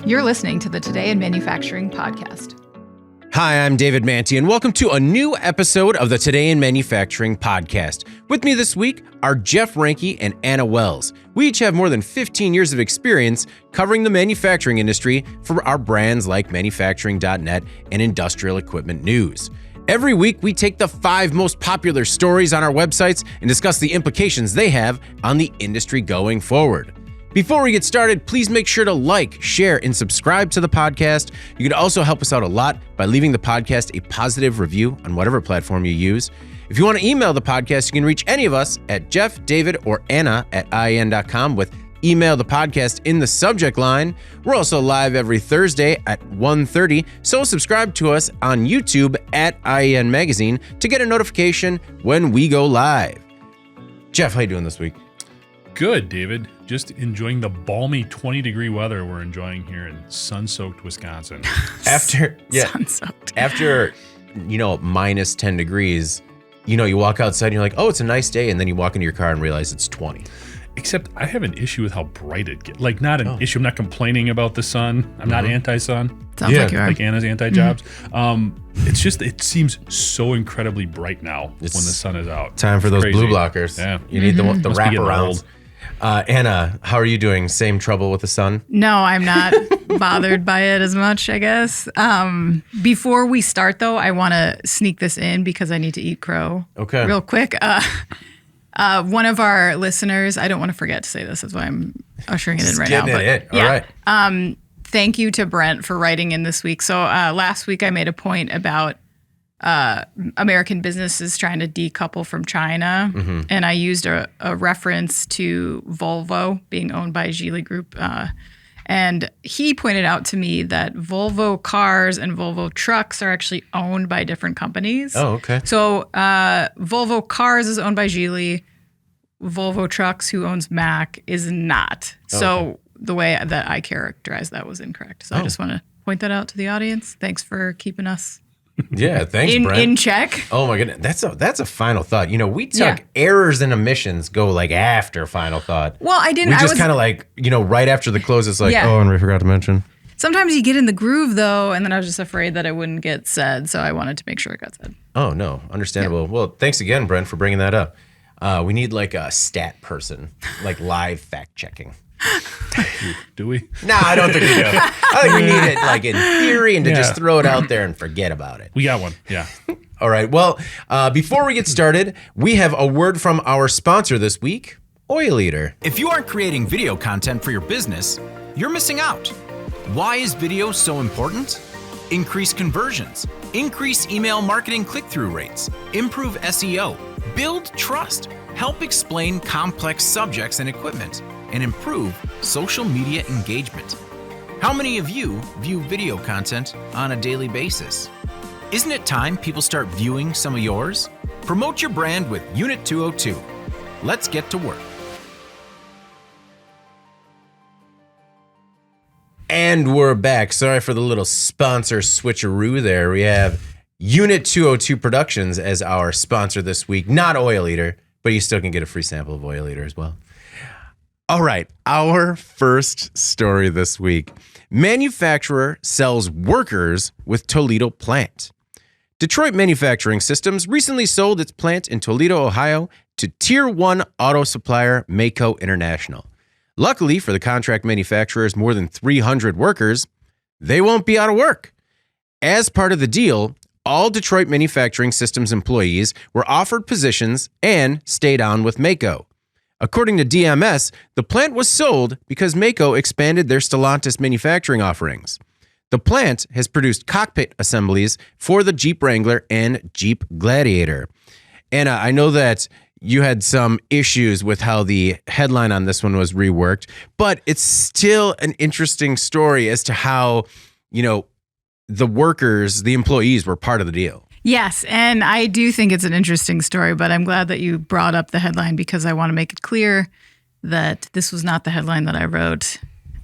You're listening to the Today in Manufacturing podcast. Hi, I'm David Manti, and welcome to a new episode of the Today in Manufacturing podcast. With me this week are Jeff Ranke and Anna Wells. We each have more than 15 years of experience covering the manufacturing industry for our brands like Manufacturing.net and Industrial Equipment News. Every week, we take the 5 most popular stories on our websites and discuss the implications they have on the industry going forward. Before we get started, please make sure to like, share, and subscribe to the podcast. You can also help us out a lot by leaving the podcast a positive review on whatever platform you use. If you want to email the podcast, you can reach any of us at Jeff, David, or Anna at IEN.com with email the podcast in the subject line. We're also live every Thursday at 1:30, so subscribe to us on YouTube at IEN Magazine to get a notification when we go live. Jeff, how you doing this week? Good, David. Just enjoying the balmy 20-degree weather we're enjoying here in sun-soaked Wisconsin. After minus 10 degrees, you walk outside and you're like, oh, it's a nice day. And then you walk into your car and realize it's 20. Except I have an issue with how bright it gets. Like, not an issue. I'm not complaining about the sun. I'm not anti-sun. Sounds like you are. Like Anna's anti-jobs. It's just, it seems so incredibly bright now when the sun is out. Time for those crazy. blue blockers. Yeah. You need the Must be getting wraparound. old. Anna, how are you doing? Same trouble with the sun? No, I'm not bothered by it as much, I guess. Before we start, though, I want to sneak this in because I need to eat crow real quick. One of our listeners, I don't want to forget to say this, that's why I'm ushering it in right now. All right. Thank you to Brent for writing in this week. So last week I made a point about American businesses trying to decouple from China. And I used a reference to Volvo being owned by Geely Group. And he pointed out to me that Volvo cars and Volvo trucks are actually owned by different companies. Oh, okay. So Volvo cars is owned by Geely. Volvo trucks, who owns Mack, is not. Okay. So the way that I characterized that was incorrect. So I just want to point that out to the audience. Thanks for keeping us Yeah, thanks, Brent. in check. Oh my goodness, that's a final thought. We took errors and omissions go like after final thought. Well, I didn't. We just kind of like right after the close. It's like, oh, and we forgot to mention. Sometimes you get in the groove though, and then I was just afraid that it wouldn't get said, so I wanted to make sure it got said. Oh no, understandable. Yeah. Well, thanks again, Brent, for bringing that up. We need like a stat person, like live fact checking. Do we? No, I don't think we do. I think we need it like in theory and to just throw it out there and forget about it. We got one. Yeah. All right. Well, before we get started, we have a word from our sponsor this week, Oil Eater. If you aren't creating video content for your business, you're missing out. Why is video so important? Increase conversions, increase email marketing click-through rates, improve SEO, build trust, help explain complex subjects and equipment, and improve social media engagement. How many of you view video content on a daily basis? Isn't it time people start viewing some of yours? Promote your brand with Unit 202. Let's get to work. And we're back. Sorry for the little sponsor switcheroo there. We have Unit 202 Productions as our sponsor this week. Not Oil Eater, but you still can get a free sample of Oil Eater as well. All right, our first story this week. Manufacturer sells workers with Toledo plant. Detroit Manufacturing Systems recently sold its plant in Toledo, Ohio to Tier 1 auto supplier Mach-E International. Luckily for the contract manufacturer's more than 300 workers, they won't be out of work. As part of the deal, all Detroit Manufacturing Systems employees were offered positions and stayed on with Mach-E. According to DMS, the plant was sold because Mach-E expanded their Stellantis manufacturing offerings. The plant has produced cockpit assemblies for the Jeep Wrangler and Jeep Gladiator. Anna, I know that you had some issues with how the headline on this one was reworked, but it's still an interesting story as to how, the workers, the employees were part of the deal. Yes, and I do think it's an interesting story, but I'm glad that you brought up the headline because I want to make it clear that this was not the headline that I wrote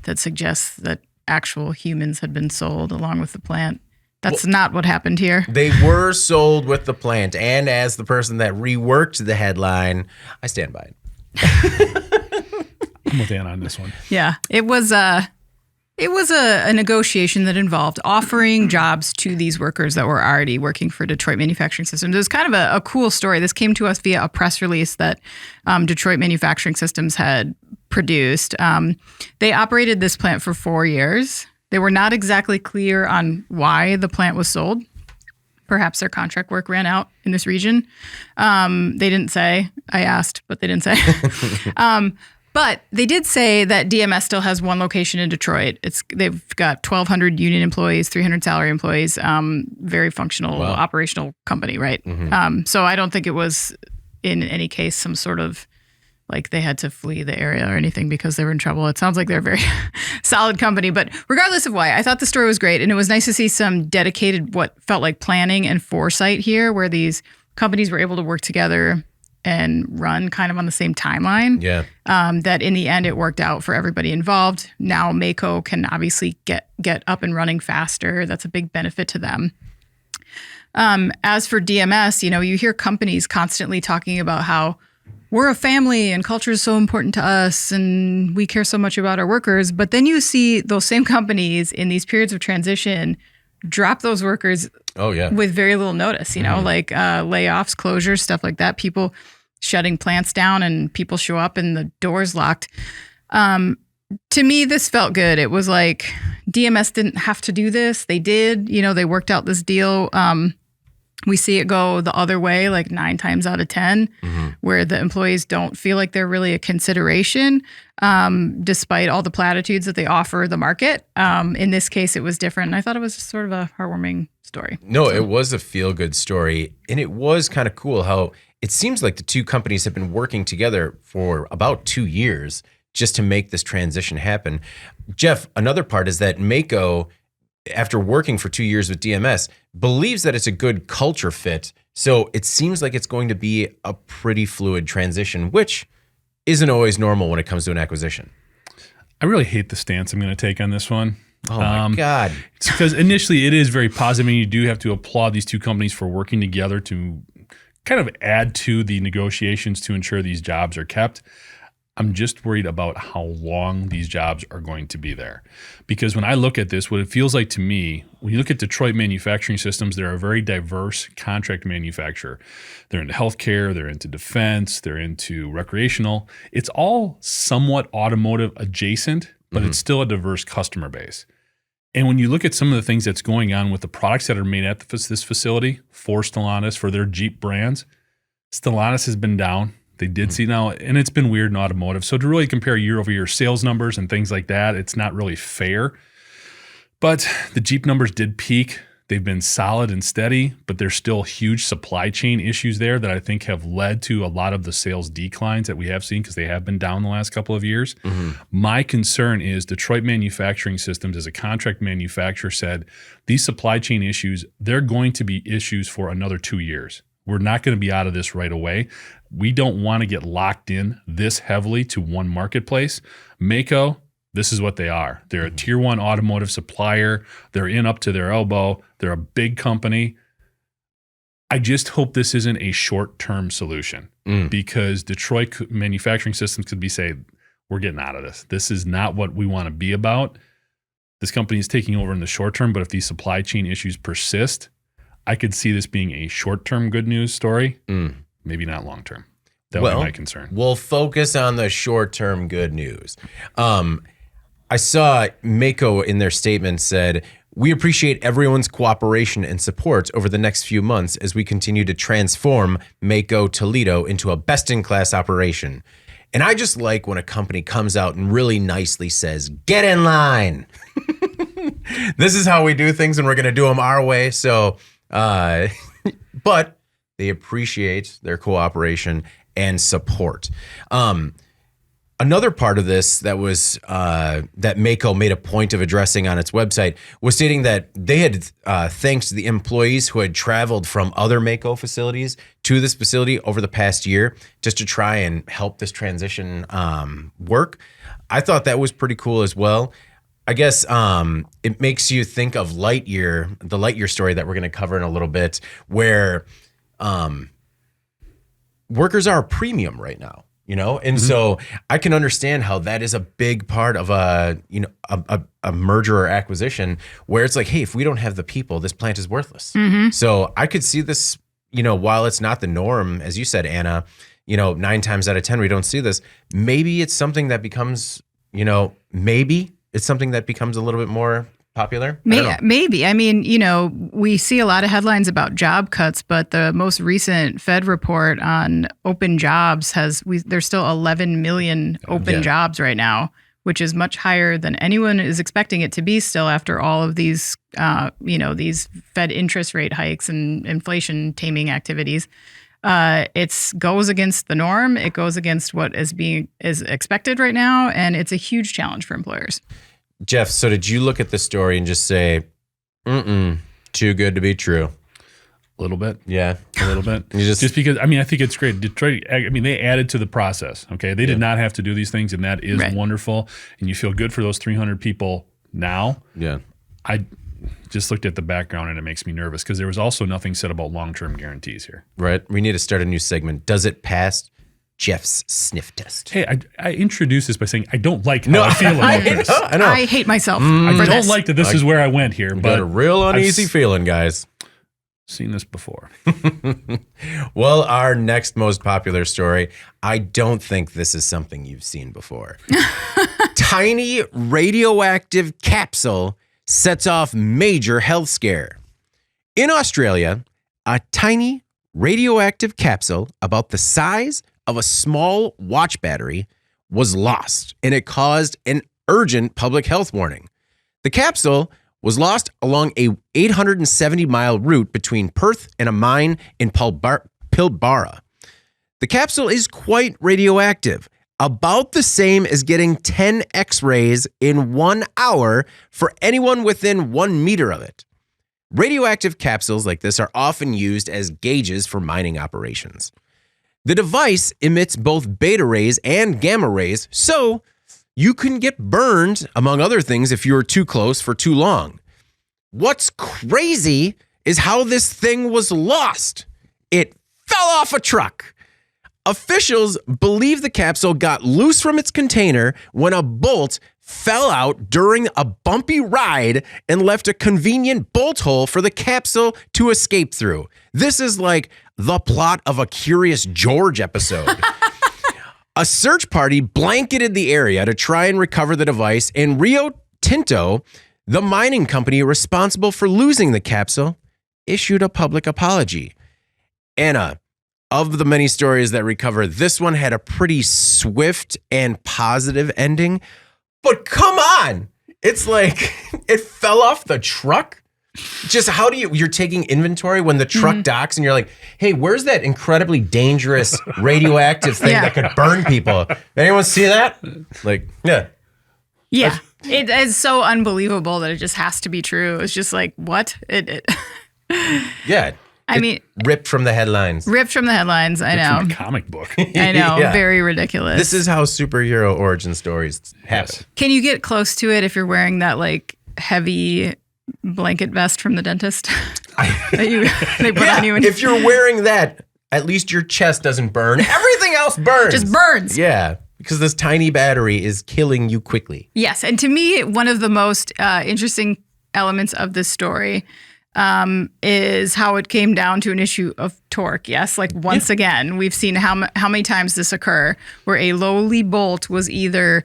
that suggests that actual humans had been sold along with the plant. That's not what happened here. They were sold with the plant, and as the person that reworked the headline, I stand by it. I'm with Anna on this one. Yeah, it was It was a negotiation that involved offering jobs to these workers that were already working for Detroit Manufacturing Systems. It was kind of a cool story. This came to us via a press release that Detroit Manufacturing Systems had produced. They operated this plant for 4 years. They were not exactly clear on why the plant was sold. Perhaps their contract work ran out in this region. They didn't say. I asked, but they didn't say. But they did say that DMS still has one location in Detroit. They've got 1,200 union employees, 300 salary employees, very functional operational company, right? Mm-hmm. So I don't think it was in any case some sort of like they had to flee the area or anything because they were in trouble. It sounds like they're a very solid company. But regardless of why, I thought the story was great. And it was nice to see some dedicated, what felt like planning and foresight here, where these companies were able to work together and run kind of on the same timeline. Yeah. That in the end, it worked out for everybody involved. Now Mach-E can obviously get up and running faster. That's a big benefit to them. As for DMS, you hear companies constantly talking about how we're a family and culture is so important to us and we care so much about our workers. But then you see those same companies in these periods of transition drop those workers with very little notice, like layoffs, closures, stuff like that, people shutting plants down and people show up and the door's locked. To me, this felt good. It was like DMS didn't have to do this. They did, they worked out this deal. We see it go the other way, like 9 times out of 10, where the employees don't feel like they're really a consideration, despite all the platitudes that they offer the market. In this case, it was different. And I thought it was sort of a heartwarming story. No, it was a feel-good story. And it was kind of cool how it seems like the two companies have been working together for about 2 years just to make this transition happen. Jeff, another part is that Mach-E, after working for 2 years with DMS, believes that it's a good culture fit. So it seems like it's going to be a pretty fluid transition, which isn't always normal when it comes to an acquisition. I really hate the stance I'm going to take on this one. Oh my God. It's because initially it is very positive, and you do have to applaud these two companies for working together to kind of add to the negotiations to ensure these jobs are kept. I'm just worried about how long these jobs are going to be there. Because when I look at this, what it feels like to me, when you look at Detroit Manufacturing Systems, they're a very diverse contract manufacturer. They're into healthcare, they're into defense, they're into recreational. It's all somewhat automotive adjacent, but it's still a diverse customer base. And when you look at some of the things that's going on with the products that are made at this facility for Stellantis, for their Jeep brands, Stellantis has been down. They did see now, and it's been weird in automotive. So to really compare year-over-year sales numbers and things like that, it's not really fair. But the Jeep numbers did peak. They've been solid and steady, but there's still huge supply chain issues there that I think have led to a lot of the sales declines that we have seen because they have been down the last couple of years. My concern is Detroit Manufacturing Systems, as a contract manufacturer, said these supply chain issues, they're going to be issues for another 2 years. We're not going to be out of this right away. We don't want to get locked in this heavily to one marketplace. Mach-E, this is what they are. They're a tier 1 automotive supplier. They're in up to their elbow. They're a big company. I just hope this isn't a short-term solution because Detroit Manufacturing Systems could be saying, we're getting out of this. This is not what we want to be about. This company is taking over in the short term, but if these supply chain issues persist, I could see this being a short-term good news story, maybe not long-term. That would be my concern. We'll focus on the short-term good news. I saw Mach-E in their statement said, "We appreciate everyone's cooperation and support over the next few months as we continue to transform Mach-E Toledo into a best-in-class operation." And I just like when a company comes out and really nicely says, "Get in line." This is how we do things, and we're going to do them our way. So, but they appreciate their cooperation and support. Another part of this that was that Mach-E made a point of addressing on its website was stating that they had thanked the employees who had traveled from other Mach-E facilities to this facility over the past year just to try and help this transition work. I thought that was pretty cool as well. I guess it makes you think of Lightyear, the Lightyear story that we're going to cover in a little bit, where workers are a premium right now. And so I can understand how that is a big part of a merger or acquisition where it's like, hey, if we don't have the people, this plant is worthless. So I could see this, while it's not the norm, as you said, Anna, 9 times out of 10, we don't see this. Maybe it's something that becomes, maybe it's something that becomes a little bit more popular. Maybe. I mean, we see a lot of headlines about job cuts, but the most recent Fed report on open jobs there's still 11 million open jobs right now, which is much higher than anyone is expecting it to be still after all of these, these Fed interest rate hikes and inflation taming activities. It goes against the norm. It goes against what is expected right now, and it's a huge challenge for employers. Jeff, so did you look at the story and just say, too good to be true? A little bit. Yeah. A little bit. just because, I think it's great. Detroit, they added to the process, okay? They did not have to do these things, and that is wonderful. And you feel good for those 300 people now. Yeah. I just looked at the background, and it makes me nervous because there was also nothing said about long-term guarantees here. Right. We need to start a new segment. Does it pass Jeff's sniff test? Hey, I introduced this by saying I don't like how I feel about this. I know. I hate myself. I don't like that this is where I went here. But got a real uneasy feeling, guys. Seen this before. Well, our next most popular story, I don't think this is something you've seen before. Tiny radioactive capsule sets off major health scare. In Australia, a tiny radioactive capsule about the size of a small watch battery was lost, and it caused an urgent public health warning. The capsule was lost along a 870-mile route between Perth and a mine in Pilbara. The capsule is quite radioactive, about the same as getting 10 X-rays in 1 hour for anyone within 1 meter of it. Radioactive capsules like this are often used as gauges for mining operations. The device emits both beta rays and gamma rays, so you can get burned, among other things, if you're too close for too long. What's crazy is how this thing was lost. It fell off a truck. Officials believe the capsule got loose from its container when a bolt fell out during a bumpy ride and left a convenient bolt hole for the capsule to escape through. This is like the plot of a Curious George episode. A search party blanketed the area to try and recover the device, and Rio Tinto, the mining company responsible for losing the capsule, issued a public apology. Anna, of the many stories that recover, this one had a pretty swift and positive ending. But come on, it's like it fell off the truck. Just how do you're taking inventory when the truck docks and you're like, hey, where's that incredibly dangerous radioactive thing that could burn people? Anyone see that? Like, yeah. Yeah. It is so unbelievable that it just has to be true. It's just like, what? Yeah. Ripped from the headlines. I know. From a comic book. I know. Yeah. Very ridiculous. This is how superhero origin stories happen. Yes. Can you get close to it if you're wearing that like heavy blanket vest from the dentist that they put on you? If you're wearing that, at least your chest doesn't burn. Everything else burns. Just burns. Yeah. Because this tiny battery is killing you quickly. Yes. And to me, one of the most interesting elements of this story is how it came down to an issue of torque. Yes, like once again, we've seen how many times this occur where a lowly bolt was either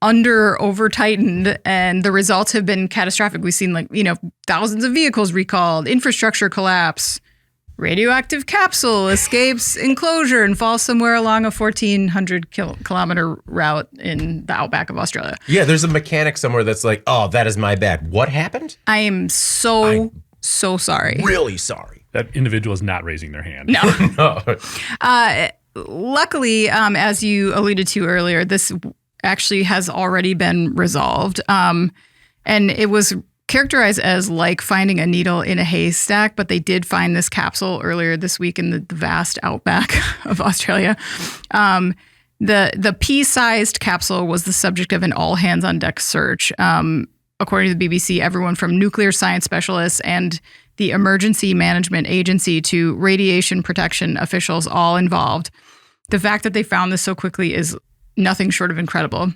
under or over tightened, and the results have been catastrophic. We've seen thousands of vehicles recalled, infrastructure collapse, radioactive capsule escapes enclosure and falls somewhere along a 1,400 kilometer route in the outback of Australia. Yeah, there's a mechanic somewhere that's like, oh, that is my bad. What happened? I am so sorry. Really sorry. That individual is not raising their hand. No. Luckily, as you alluded to earlier, this actually has already been resolved. And it was characterized as like finding a needle in a haystack, but they did find this capsule earlier this week in the vast outback of Australia. The pea-sized capsule was the subject of an all-hands-on-deck search. According to the BBC, everyone from nuclear science specialists and the Emergency Management Agency to radiation protection officials all involved. the fact that they found this so quickly is nothing short of incredible.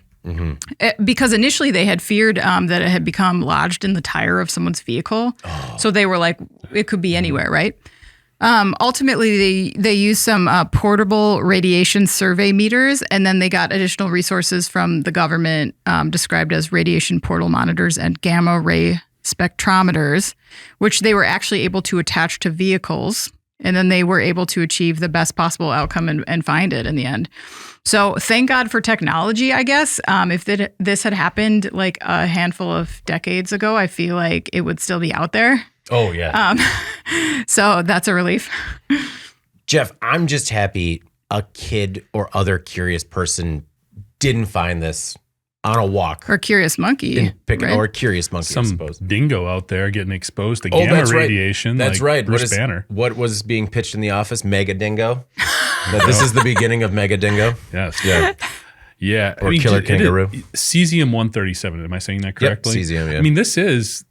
Because initially they had feared that it had become lodged in the tire of someone's vehicle. So they were like, it could be anywhere, right? Ultimately, they used some portable radiation survey meters, and then they got additional resources from the government described as radiation portal monitors and gamma ray spectrometers, which they were actually able to attach to vehicles. And then they were able to achieve the best possible outcome and find it in the end. So thank God for technology, I guess. If this had happened like a handful of decades ago, I feel like it would still be out there. Oh, yeah. So that's a relief. Jeff, I'm just happy a kid or other curious person didn't find this on a walk. Or curious monkey. Right? Or curious monkey, I Some suppose. dingo out there getting exposed to gamma radiation. That's right. Bruce Banner. What was being pitched in the office? Mega dingo. That this is the beginning of mega dingo. Yes. Yeah. Yeah. Or killer kangaroo. Cesium-137. Am I saying that correctly? Yep, cesium, yeah. I mean, this is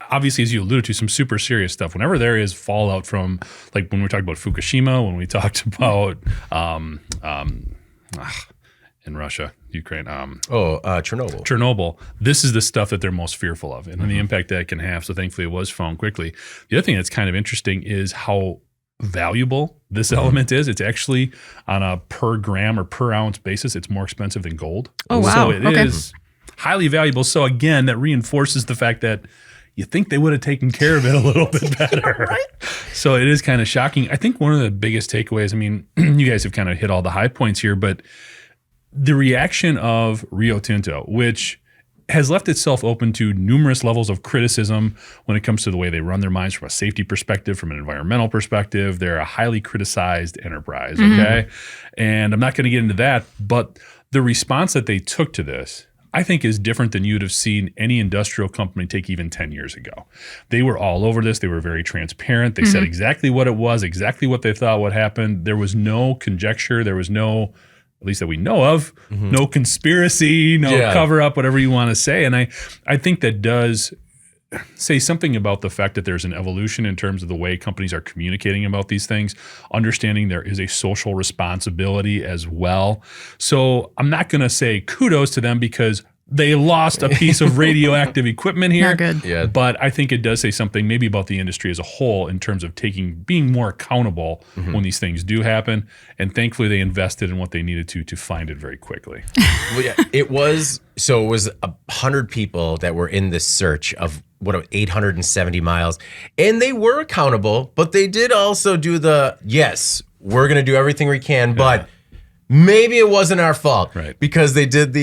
obviously, as you alluded to, some super serious stuff. Whenever there is fallout from, like when we talked about Fukushima, when we talked about in Russia, Ukraine. Chernobyl. This is the stuff that they're most fearful of and the impact that it can have. So thankfully it was found quickly. The other thing that's kind of interesting is how valuable this element is. It's actually on a per gram or per ounce basis, it's more expensive than gold. Oh, wow. So it is highly valuable. So again, that reinforces the fact that you think they would have taken care of it a little bit better. Right? So it is kind of shocking. I think one of the biggest takeaways, I mean, you guys have kind of hit all the high points here, but the reaction of Rio Tinto, which has left itself open to numerous levels of criticism when it comes to the way they run their mines from a safety perspective, from an environmental perspective. They're a highly criticized enterprise, okay? And I'm not going to get into that, but the response that they took to this, I think, is different than you'd have seen any industrial company take even 10 years ago. They were all over this. They were very transparent. They said exactly what it was, exactly what they thought would happen. There was no conjecture. There was no, at least that we know of, no conspiracy, no cover up, whatever you want to say. And I think that does say something about the fact that there's an evolution in terms of the way companies are communicating about these things, understanding there is a social responsibility as well. So I'm not going to say kudos to them because they lost a piece of radioactive equipment here. Not good. Yeah. But I think it does say something maybe about the industry as a whole in terms of being more accountable when these things do happen. And thankfully they invested in what they needed to find it very quickly. Well, yeah, it was 100 people that were in this search of 870 miles, and they were accountable, but they did also do yes, we're going to do everything we can, but maybe it wasn't our fault, right? Because they did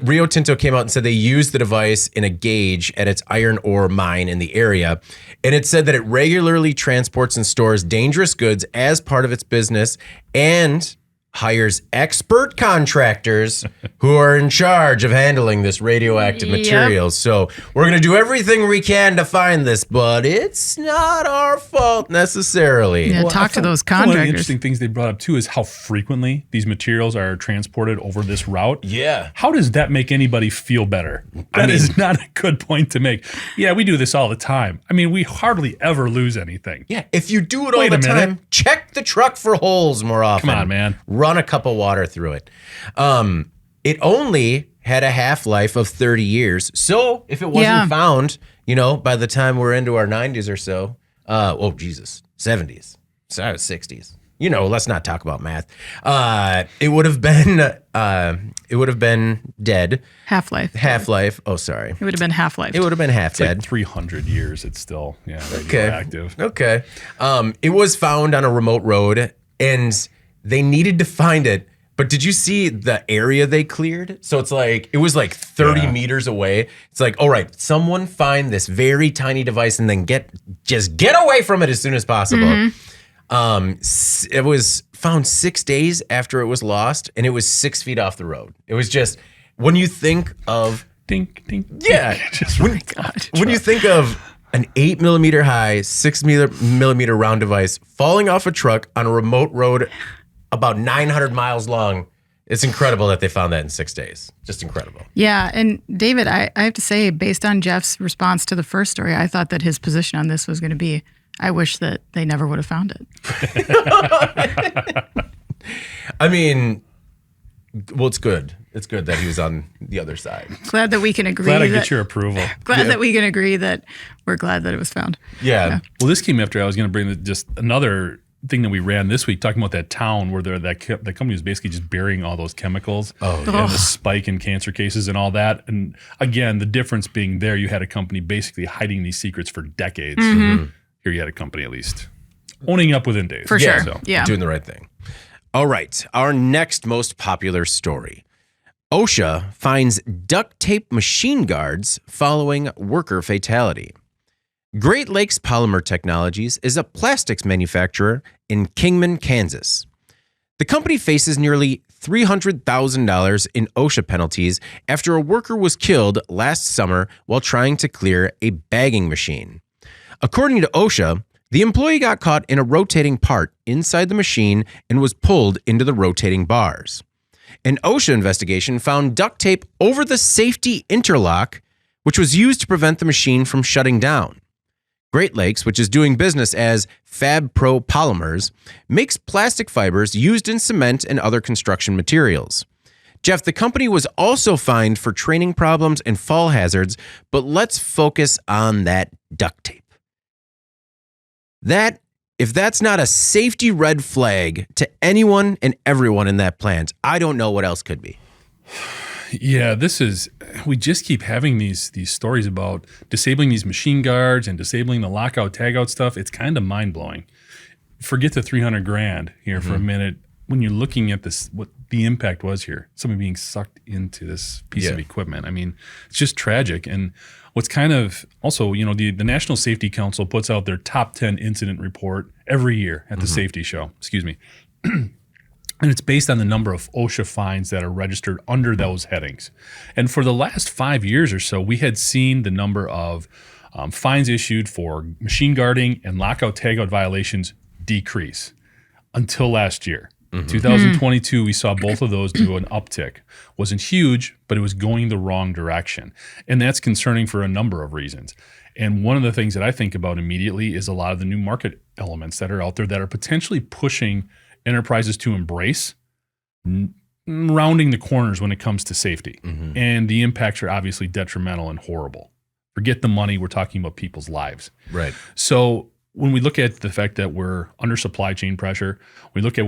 Rio Tinto came out and said they used the device in a gauge at its iron ore mine in the area. And it said that it regularly transports and stores dangerous goods as part of its business and hires expert contractors who are in charge of handling this radioactive material. So we're going to do everything we can to find this, but it's not our fault necessarily. Yeah, talk to those One of the contractors. interesting things they brought up too is how frequently these materials are transported over this route. Yeah. How does that make anybody feel better? That is not a good point to make. Yeah, we do this all the time. I mean, we hardly ever lose anything. Yeah, if you do it all Wait the a minute. time, check the truck for holes more often. Come on, man. Run a cup of water through it. It only had a half-life of 30 years. So if it wasn't found, by the time we're into our 90s or so, 70s, 60s. Let's not talk about math. It would have been dead. Half-life. Oh, sorry. It would have been half-life. It would have been half It's dead. like 300 years. It's still radioactive. Okay. It was found on a remote road, and they needed to find it. But did you see the area they cleared? So it was like 30 meters away. It's like, all right, someone find this very tiny device and then get away from it as soon as possible. It was found 6 days after it was lost, and it was 6 feet off the road. It was just, when you think of... Dink, dink. Yeah. When you think of an 8mm high, 6mm round device falling off a truck on a remote road about 900 miles long, it's incredible that they found that in 6 days. Just incredible. Yeah, and David, I have to say, based on Jeff's response to the first story, I thought that his position on this was going to be I wish that they never would have found it. I mean, well, it's good. It's good that he was on the other side. Glad that we can agree. Glad I get your approval. Glad that we can agree that we're glad that it was found. Yeah. Well, this came after I was going to bring just another thing that we ran this week, talking about that town where the company was basically just burying all those chemicals and the spike in cancer cases and all that. And again, the difference being there, you had a company basically hiding these secrets for decades. Mm-hmm. Here you had a company at least owning up within days. For sure. So. Yeah. Doing the right thing. All right. Our next most popular story. OSHA finds duct-tape machine guards following worker fatality. Great Lakes Polymer Technologies is a plastics manufacturer in Kingman, Kansas. The company faces nearly $300,000 in OSHA penalties after a worker was killed last summer while trying to clear a bagging machine. According to OSHA, the employee got caught in a rotating part inside the machine and was pulled into the rotating bars. An OSHA investigation found duct tape over the safety interlock, which was used to prevent the machine from shutting down. Great Lakes, which is doing business as Fab Pro Polymers, makes plastic fibers used in cement and other construction materials. Jeff, the company was also fined for training problems and fall hazards, but let's focus on that duct tape. If that's not a safety red flag to anyone and everyone in that plant, I don't know what else could be. Yeah, we just keep having these stories about disabling these machine guards and disabling the lockout tagout stuff. It's kind of mind blowing. Forget the $300,000 here for a minute. When you're looking at this, what the impact was here, somebody being sucked into this piece of equipment. I mean, it's just tragic. And what's kind of also, the National Safety Council puts out their top 10 incident report every year at the safety show, and it's based on the number of OSHA fines that are registered under those headings. And for the last 5 years or so, we had seen the number of fines issued for machine guarding and lockout tagout violations decrease until last year. 2022, we saw both of those do an uptick. Wasn't huge, but it was going the wrong direction. And that's concerning for a number of reasons. And one of the things that I think about immediately is a lot of the new market elements that are out there that are potentially pushing enterprises to embrace rounding the corners when it comes to safety. And the impacts are obviously detrimental and horrible. Forget the money, we're talking about people's lives. Right. So when we look at the fact that we're under supply chain pressure, we look at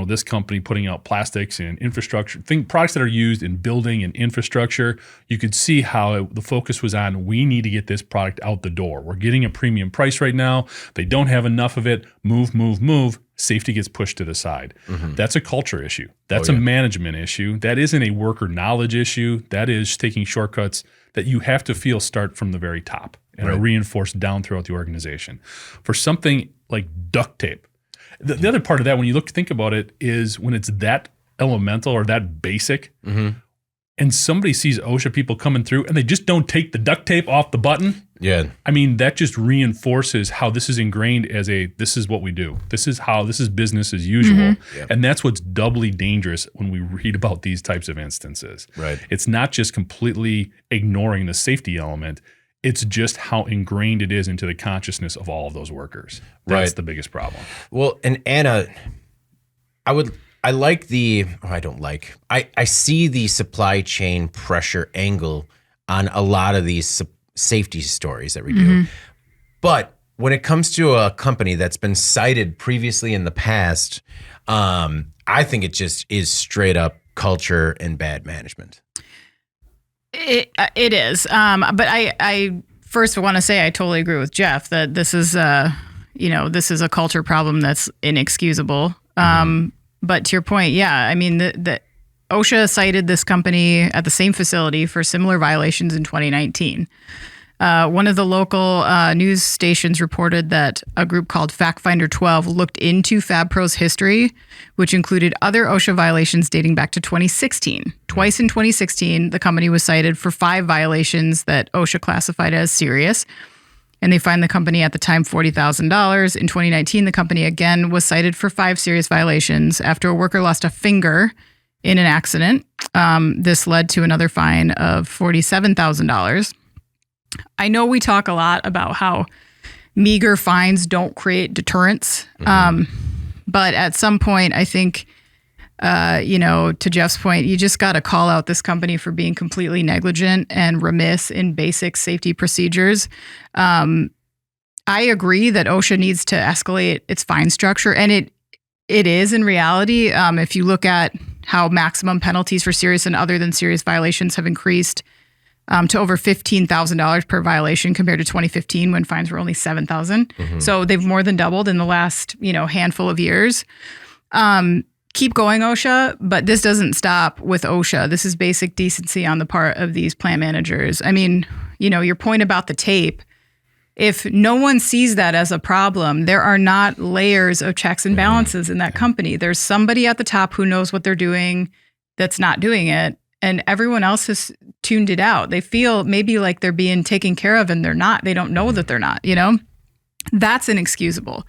this company putting out plastics and infrastructure, products that are used in building and infrastructure, you could see how the focus was on, we need to get this product out the door. We're getting a premium price right now. They don't have enough of it. Move. Safety gets pushed to the side. That's a culture issue. That's a management issue. That isn't a worker knowledge issue. That is taking shortcuts that you have to feel start from the very top and are reinforced down throughout the organization. For something like duct tape, the other part of that, when you think about it, is when it's that elemental or that basic, and somebody sees OSHA people coming through and they just don't take the duct tape off the button. Yeah. I mean, that just reinforces how this is ingrained as this is what we do. This is business as usual. And that's what's doubly dangerous when we read about these types of instances. Right. It's not just completely ignoring the safety element. It's just how ingrained it is into the consciousness of all of those workers. That's the biggest problem. Well, and Anna, I see the supply chain pressure angle on a lot of these safety stories that we do. But when it comes to a company that's been cited previously in the past, I think it just is straight up culture and bad management. It is. But I first want to say I totally agree with Jeff that this is this is a culture problem that's inexcusable. But to your point, I mean, the OSHA cited this company at the same facility for similar violations in 2019. One of the local news stations reported that a group called Fact Finder 12 looked into FabPro's history, which included other OSHA violations dating back to 2016. Twice in 2016, the company was cited for 5 violations that OSHA classified as serious. And they fined the company at the time $40,000. In 2019, the company again was cited for 5 serious violations after a worker lost a finger in an accident. This led to another fine of $47,000. I know we talk a lot about how meager fines don't create deterrence. But at some point, I think, to Jeff's point, you just got to call out this company for being completely negligent and remiss in basic safety procedures. I agree that OSHA needs to escalate its fine structure, and it is in reality. If you look at how maximum penalties for serious and other than serious violations have increased to over $15,000 per violation compared to 2015 when fines were only $7,000. So they've more than doubled in the last, handful of years. Keep going, OSHA, but this doesn't stop with OSHA. This is basic decency on the part of these plant managers. I mean, your point about the tape, if no one sees that as a problem, there are not layers of checks and balances in that company. There's somebody at the top who knows what they're doing that's not doing it, and everyone else has tuned it out. They feel maybe like they're being taken care of, and they're not. They don't know that they're not, That's inexcusable.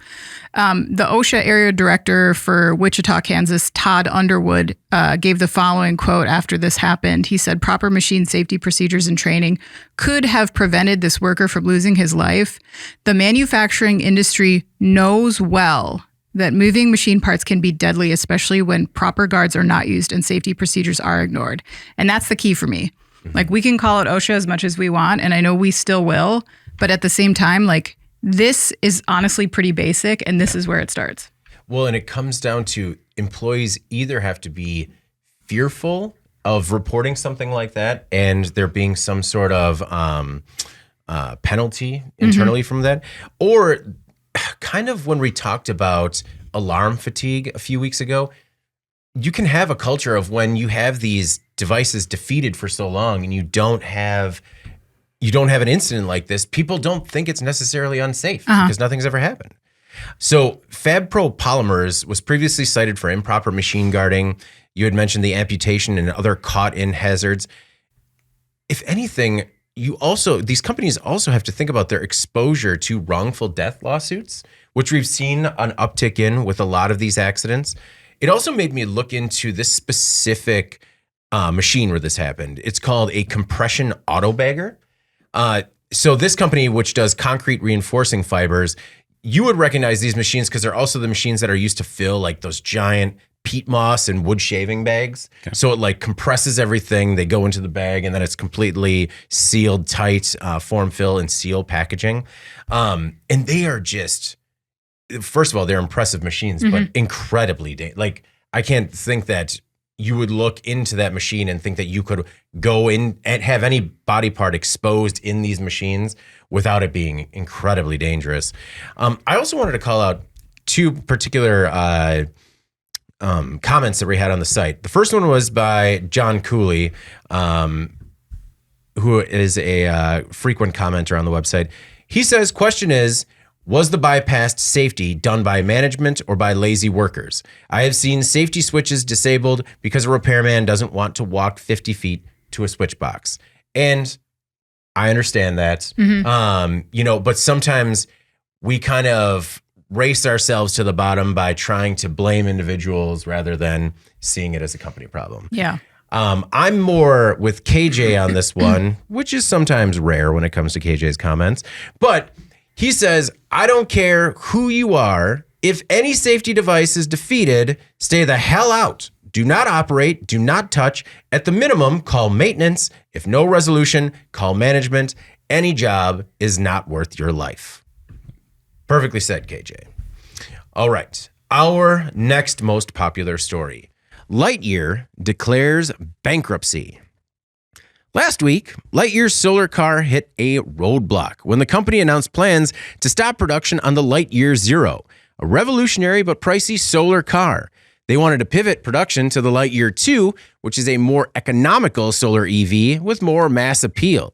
The OSHA area director for Wichita, Kansas, Todd Underwood, gave the following quote after this happened. He said, "Proper machine safety procedures and training could have prevented this worker from losing his life. The manufacturing industry knows well that moving machine parts can be deadly, especially when proper guards are not used and safety procedures are ignored." And that's the key for me. Like, we can call it OSHA as much as we want, and I know we still will, but at the same time, this is honestly pretty basic, and this is where it starts. Well, and it comes down to employees either have to be fearful of reporting something like that and there being some sort of penalty internally from that, or kind of when we talked about alarm fatigue a few weeks ago, you can have a culture of when you have these devices defeated for so long and you don't have an incident like this, people don't think it's necessarily unsafe because nothing's ever happened. So FabPro Polymers was previously cited for improper machine guarding. You had mentioned the amputation and other caught-in hazards. If anything, these companies also have to think about their exposure to wrongful death lawsuits, which we've seen an uptick in with a lot of these accidents. It also made me look into this specific machine where this happened. It's called a compression autobagger. So this company, which does concrete reinforcing fibers, you would recognize these machines because they're also the machines that are used to fill those giant peat moss and wood shaving bags. Okay. So it compresses everything. They go into the bag and then it's completely sealed tight, form fill and seal packaging. And they are just, first of all, they're impressive machines, but incredibly I can't think that you would look into that machine and think that you could go in and have any body part exposed in these machines without it being incredibly dangerous. I also wanted to call out two particular comments that we had on the site. The first one was by John Cooley, who is a frequent commenter on the website. He says, question is, was the bypassed safety done by management or by lazy workers? I have seen safety switches disabled because a repairman doesn't want to walk 50 feet to a switch box. And I understand that, but sometimes we kind of race ourselves to the bottom by trying to blame individuals rather than seeing it as a company problem. Yeah. I'm more with KJ on this one, which is sometimes rare when it comes to KJ's comments, but he says, I don't care who you are. If any safety device is defeated, stay the hell out. Do not operate. Do not touch. At the minimum, call maintenance. If no resolution, call management. Any job is not worth your life. Perfectly said, KJ. All right. Our next most popular story. Lightyear declares bankruptcy. Last week, Lightyear's solar car hit a roadblock when the company announced plans to stop production on the Lightyear Zero, a revolutionary but pricey solar car. They wanted to pivot production to the Lightyear 2, which is a more economical solar EV with more mass appeal.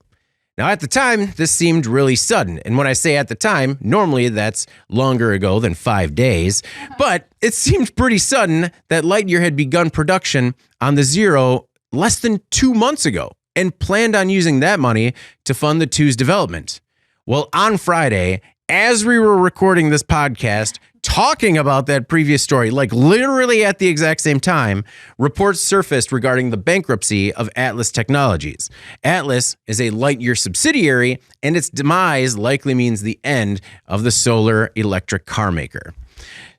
Now, at the time, this seemed really sudden. And when I say at the time, normally that's longer ago than 5 days. But it seemed pretty sudden that Lightyear had begun production on the Zero less than 2 months ago and planned on using that money to fund the 2's development. Well, on Friday, as we were recording this podcast, talking about that previous story, like literally at the exact same time, reports surfaced regarding the bankruptcy of Atlas Technologies. Atlas is a Lightyear subsidiary, and its demise likely means the end of the solar electric car maker.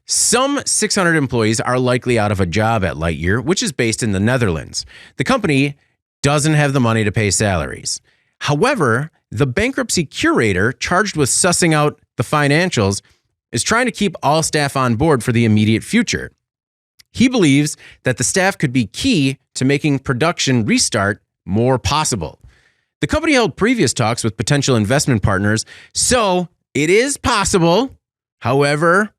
Some 600 employees are likely out of a job at Lightyear, which is based in the Netherlands. The company doesn't have the money to pay salaries. However, the bankruptcy curator charged with sussing out the financials is trying to keep all staff on board for the immediate future. He believes that the staff could be key to making production restart more possible. The company held previous talks with potential investment partners, so it is possible, however,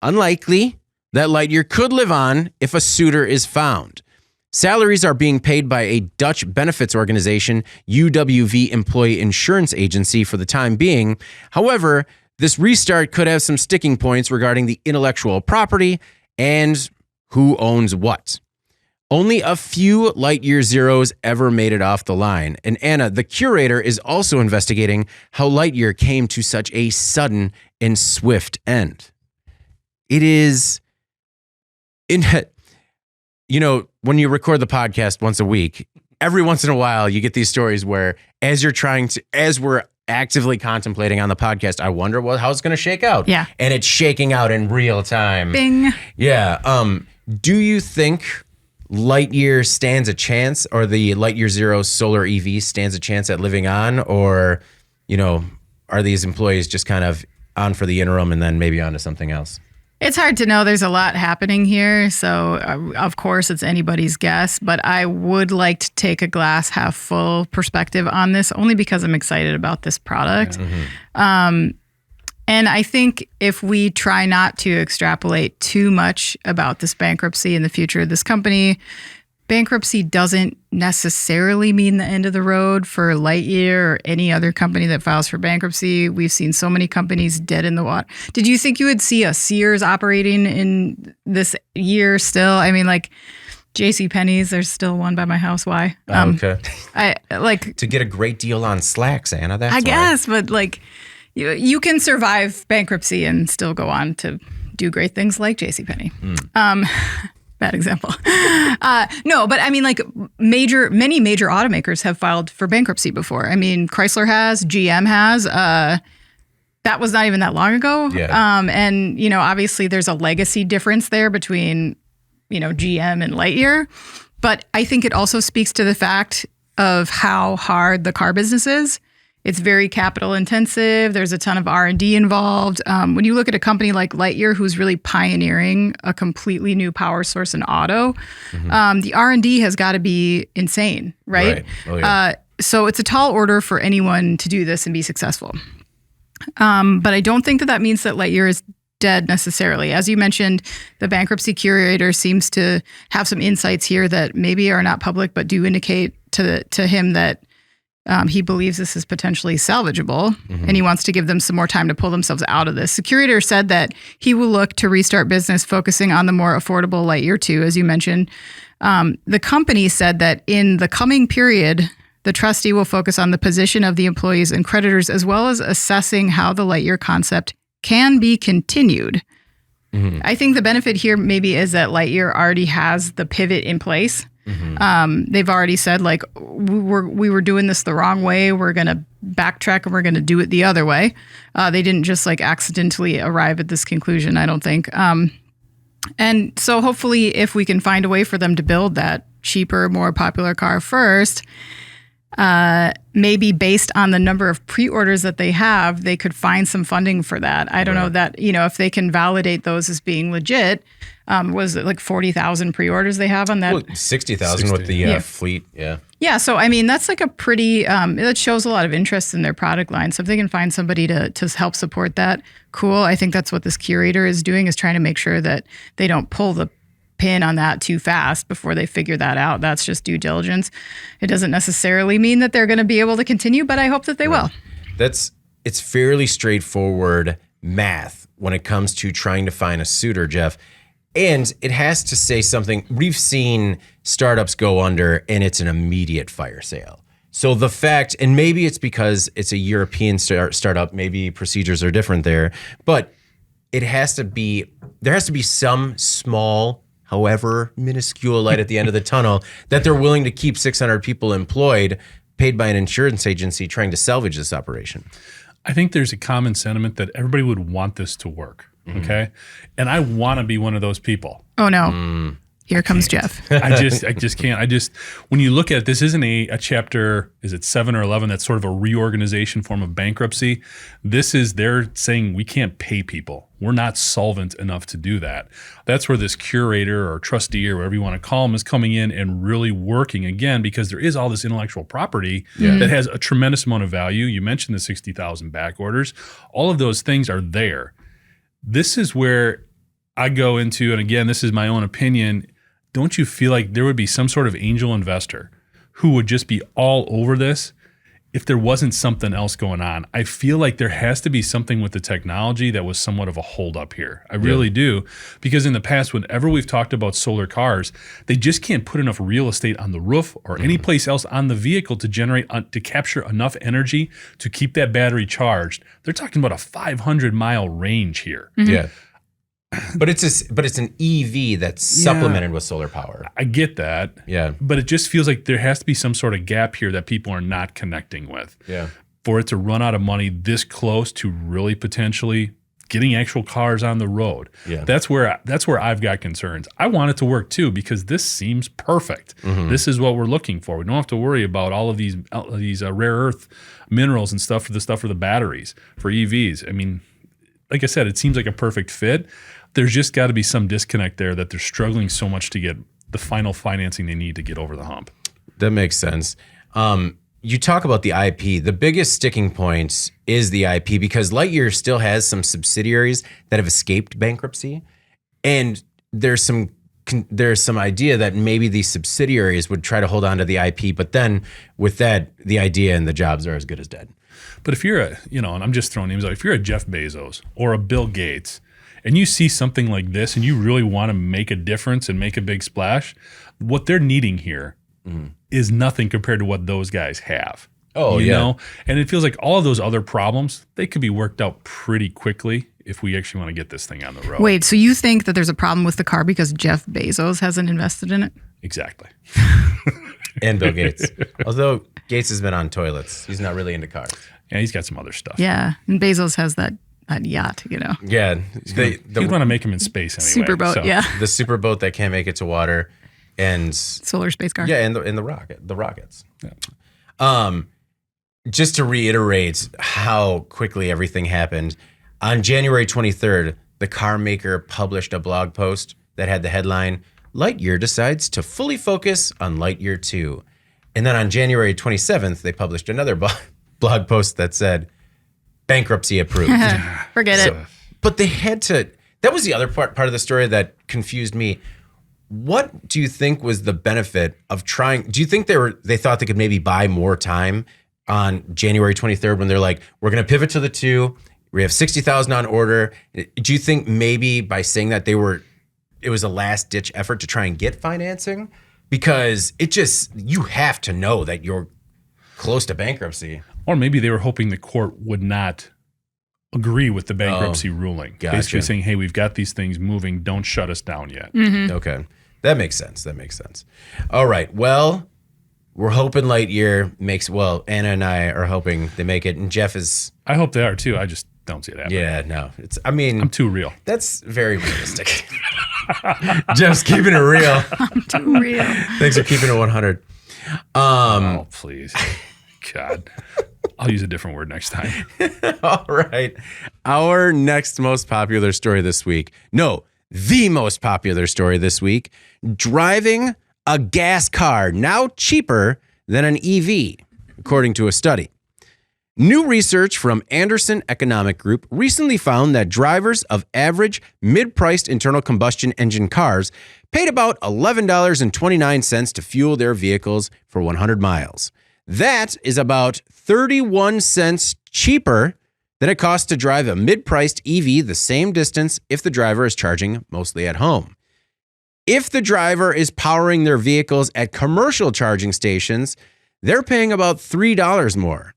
unlikely, that Lightyear could live on if a suitor is found. Salaries are being paid by a Dutch benefits organization, UWV Employee Insurance Agency, for the time being. However, this restart could have some sticking points regarding the intellectual property and who owns what. Only a few Lightyear Zeros ever made it off the line. And Anna, the curator, is also investigating how Lightyear came to such a sudden and swift end. It is, when you record the podcast once a week, every once in a while you get these stories where as we're actively contemplating on the podcast, I wonder how it's going to shake out. Yeah. And it's shaking out in real time. Bing. Yeah. Do you think Lightyear stands a chance, or the Lightyear Zero solar EV stands a chance at living on? Or, are these employees just kind of on for the interim and then maybe on to something else? It's hard to know. There's a lot happening here. So, of course, it's anybody's guess. But I would like to take a glass half full perspective on this, only because I'm excited about this product. Mm-hmm. And I think if we try not to extrapolate too much about this bankruptcy in the future of this company, bankruptcy doesn't necessarily mean the end of the road for Lightyear or any other company that files for bankruptcy. We've seen so many companies dead in the water. Did you think you would see a Sears operating in this year still? I mean, like JCPenney's, there's still one by my house. Why? Okay. I like to get a great deal on slacks, Anna. That's I guess, but like you can survive bankruptcy and still go on to do great things like JCPenney. Bad example. No, but I mean, like many major automakers have filed for bankruptcy before. I mean, Chrysler has, GM has. That was not even that long ago. Yeah. And obviously there's a legacy difference there between GM and Lightyear, but I think it also speaks to the fact of how hard the car business is. It's very capital intensive. There's a ton of R&D involved. When you look at a company like Lightyear, who's really pioneering a completely new power source in auto, the R&D has got to be insane, right? Oh, yeah. So it's a tall order for anyone to do this and be successful. But I don't think that means that Lightyear is dead necessarily. As you mentioned, the bankruptcy curator seems to have some insights here that maybe are not public, but do indicate to him that he believes this is potentially salvageable, and he wants to give them some more time to pull themselves out of this. The curator said that he will look to restart business focusing on the more affordable Lightyear 2, as you mentioned. The company said that in the coming period, the trustee will focus on the position of the employees and creditors, as well as assessing how the Lightyear concept can be continued. I think the benefit here maybe is that Lightyear already has the pivot in place. They've already said, like, we were doing this the wrong way. We're going to backtrack and we're going to do it the other way. They didn't just like accidentally arrive at this conclusion, I don't think. And so hopefully if we can find a way for them to build that cheaper, more popular car first, maybe based on the number of pre-orders that they have, they could find some funding for that. I don't know that, if they can validate those as being legit. Was it like 40,000 pre-orders they have on that? Well, 60,000 with the fleet. Yeah. Yeah. So, I mean, that's like a pretty, that shows a lot of interest in their product line. So if they can find somebody to help support that, cool. I think that's what this curator is doing, is trying to make sure that they don't pull the pin on that too fast before they figure that out. That's just due diligence. It doesn't necessarily mean that they're going to be able to continue, but I hope that they will. It's fairly straightforward math when it comes to trying to find a suitor, Jeff. And it has to say something. We've seen startups go under and it's an immediate fire sale. So the fact, and maybe it's because it's a European startup, maybe procedures are different there, but there has to be some small, however minuscule light at the end of the tunnel that they're willing to keep 600 people employed, paid by an insurance agency trying to salvage this operation. I think there's a common sentiment that everybody would want this to work. Okay. And I want to be one of those people. Oh no. Here comes Jeff. I just can't. When you look at it, this isn't a chapter, is it 7 or 11? That's sort of a reorganization form of bankruptcy. They're saying we can't pay people. We're not solvent enough to do that. That's where this curator or trustee or whatever you want to call them is coming in and really working again, because there is all this intellectual property that has a tremendous amount of value. You mentioned the 60,000 back orders. All of those things are there. This is where I go into, and again, this is my own opinion. Don't you feel like there would be some sort of angel investor who would just be all over this if there wasn't something else going on? I feel like there has to be something with the technology that was somewhat of a holdup here. I really do. Because in the past, whenever we've talked about solar cars, they just can't put enough real estate on the roof or any place else on the vehicle to capture enough energy to keep that battery charged. They're talking about a 500-mile range here. Yeah. But it's an EV that's supplemented with solar power. I get that. Yeah. But it just feels like there has to be some sort of gap here that people are not connecting with. Yeah. For it to run out of money this close to really potentially getting actual cars on the road. Yeah. That's where I've got concerns. I want it to work too, because this seems perfect. This is what we're looking for. We don't have to worry about all of these rare earth minerals and stuff for the batteries for EVs. I mean, like I said, it seems like a perfect fit. There's just got to be some disconnect there that they're struggling so much to get the final financing they need to get over the hump. That makes sense. You talk about the IP. The biggest sticking point is the IP, because Lightyear still has some subsidiaries that have escaped bankruptcy, and there's some idea that maybe these subsidiaries would try to hold on to the IP, but then with that, the idea and the jobs are as good as dead. But if you're and I'm just throwing names out, if you're a Jeff Bezos or a Bill Gates, and you see something like this and you really want to make a difference and make a big splash, what they're needing here is nothing compared to what those guys have. Oh, you yeah. know? And it feels like all of those other problems, they could be worked out pretty quickly if we actually want to get this thing on the road. Wait, so you think that there's a problem with the car because Jeff Bezos hasn't invested in it? Exactly. And Bill Gates. Although Gates has been on toilets. He's not really into cars. Yeah, he's got some other stuff. Yeah, and Bezos has that yacht, Yeah. You'd want to make him in space anyway. Superboat, so. yeah. The superboat that can't make it to water, and Solar space car. yeah, and the rockets. Yeah. Just to reiterate how quickly everything happened, on January 23rd, the car maker published a blog post that had the headline, "Lightyear decides to fully focus on Lightyear 2." And then on January 27th, they published another blog post that said, "Bankruptcy approved." Forget it. But they had to, that was the other part of the story that confused me. What do you think was the benefit of trying? Do you think they thought they could maybe buy more time on January 23rd when they're like, we're going to pivot to the 2, we have 60,000 on order? Do you think maybe by saying that it was a last ditch effort to try and get financing? Because you have to know that you're close to bankruptcy. Or maybe they were hoping the court would not agree with the bankruptcy ruling. Gotcha. Basically saying, hey, we've got these things moving. Don't shut us down yet. Okay. That makes sense. All right. Well, we're hoping Lightyear Anna and I are hoping they make it. And Jeff is. I hope they are too. I just don't see it happening. Yeah, no. I'm too real. That's very realistic. Jeff's keeping it real. I'm too real. Thanks for keeping it 100. Oh, please. God. I'll use a different word next time. All right. Our next most popular story this week. No, the most popular story this week. Driving a gas car now cheaper than an EV, according to a study. New research from Anderson Economic Group recently found that drivers of average mid-priced internal combustion engine cars paid about $11.29 to fuel their vehicles for 100 miles. That is about 31 cents cheaper than it costs to drive a mid-priced EV the same distance if the driver is charging mostly at home. If the driver is powering their vehicles at commercial charging stations, they're paying about $3 more.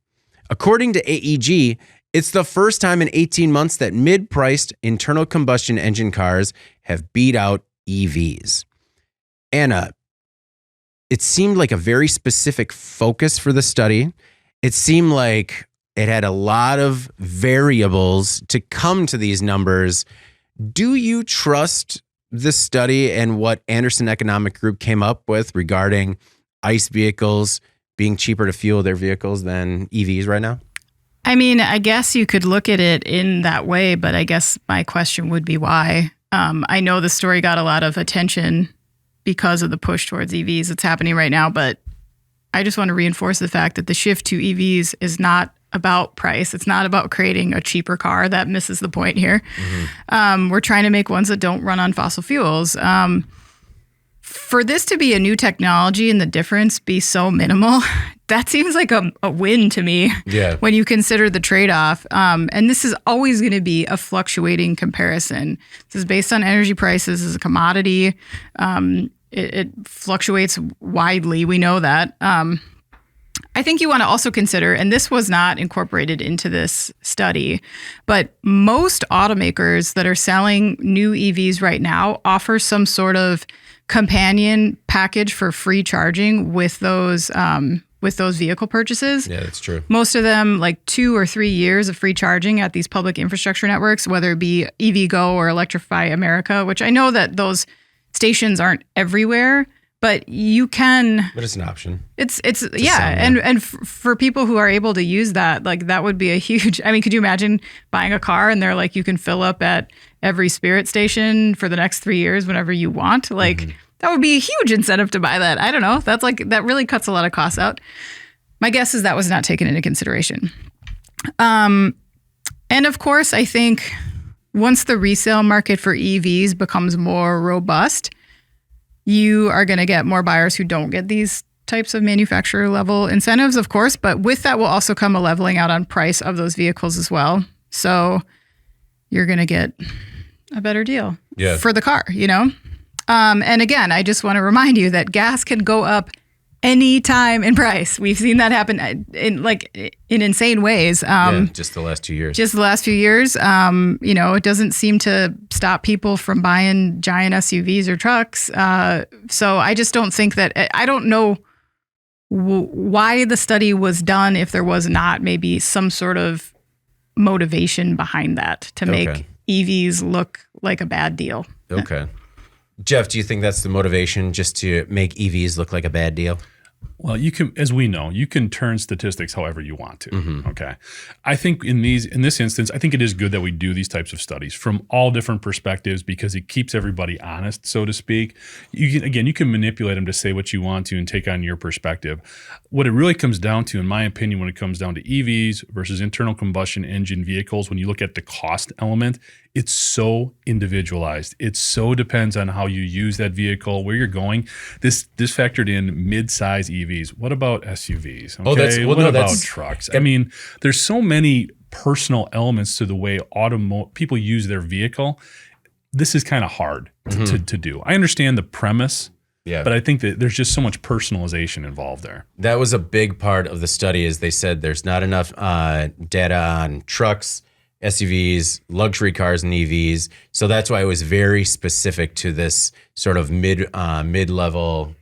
According to AEG, It's the first time in 18 months that mid-priced internal combustion engine cars have beat out EVs. Anna, it seemed like a very specific focus for the study. It seemed like it had a lot of variables to come to these numbers. Do you trust this study and what Anderson Economic Group came up with regarding ICE vehicles being cheaper to fuel their vehicles than EVs right now? I mean, I guess you could look at it in that way, but I guess my question would be why. I know the story got a lot of attention because of the push towards EVs that's happening right now, but I just want to reinforce the fact that the shift to EVs is not about price. It's not about creating a cheaper car. That misses the point here. We're trying to make ones that don't run on fossil fuels. For this to be a new technology and the difference be so minimal, that seems like a win to me when you consider the trade-off. And this is always going to be a fluctuating comparison. This is based on energy prices as a commodity. It fluctuates widely. We know that. I think you want to also consider, and this was not incorporated into this study, but most automakers that are selling new EVs right now offer some sort of companion package for free charging with those vehicle purchases. Yeah, that's true. Most of them, like 2 or 3 years of free charging at these public infrastructure networks, whether it be EVgo or Electrify America, which I know that those stations aren't everywhere, but you can. But it's an option. It's and for people who are able to use that, like that would be a huge. I mean, could you imagine buying a car and they're like you can fill up at every Spirit station for the next 3 years whenever you want? Like that would be a huge incentive to buy that. I don't know. That's like that really cuts a lot of costs out. My guess is that was not taken into consideration. And of course, I think once the resale market for EVs becomes more robust, you are going to get more buyers who don't get these types of manufacturer level incentives, of course, but with that will also come a leveling out on price of those vehicles as well. So you're going to get a better deal for the car, you know? And again, I just want to remind you that gas can go up any time in price. We've seen that happen in insane ways. Just the last 2 years. Just the last few years. You know, it doesn't seem to stop people from buying giant SUVs or trucks. So I just don't think that, I don't know why the study was done if there was not maybe some sort of motivation behind that to make EVs look like a bad deal. Okay. Jeff, do you think that's the motivation, just to make EVs look like a bad deal? Well, you can, as we know, you can turn statistics however you want to. Okay. I think in this instance, I think it is good that we do these types of studies from all different perspectives because it keeps everybody honest, so to speak. You can manipulate them to say what you want to and take on your perspective. What it really comes down to, in my opinion, when it comes down to EVs versus internal combustion engine vehicles, when you look at the cost element, it's so individualized. It so depends on how you use that vehicle, where you're going. This factored in mid-size EVs. What about SUVs? Okay? What about trucks? I mean, there's so many personal elements to the way people use their vehicle. This is kind of hard to do. I understand the premise, but I think that there's just so much personalization involved there. That was a big part of the study, is they said there's not enough data on trucks, SUVs, luxury cars, and EVs. So that's why it was very specific to this sort of mid-level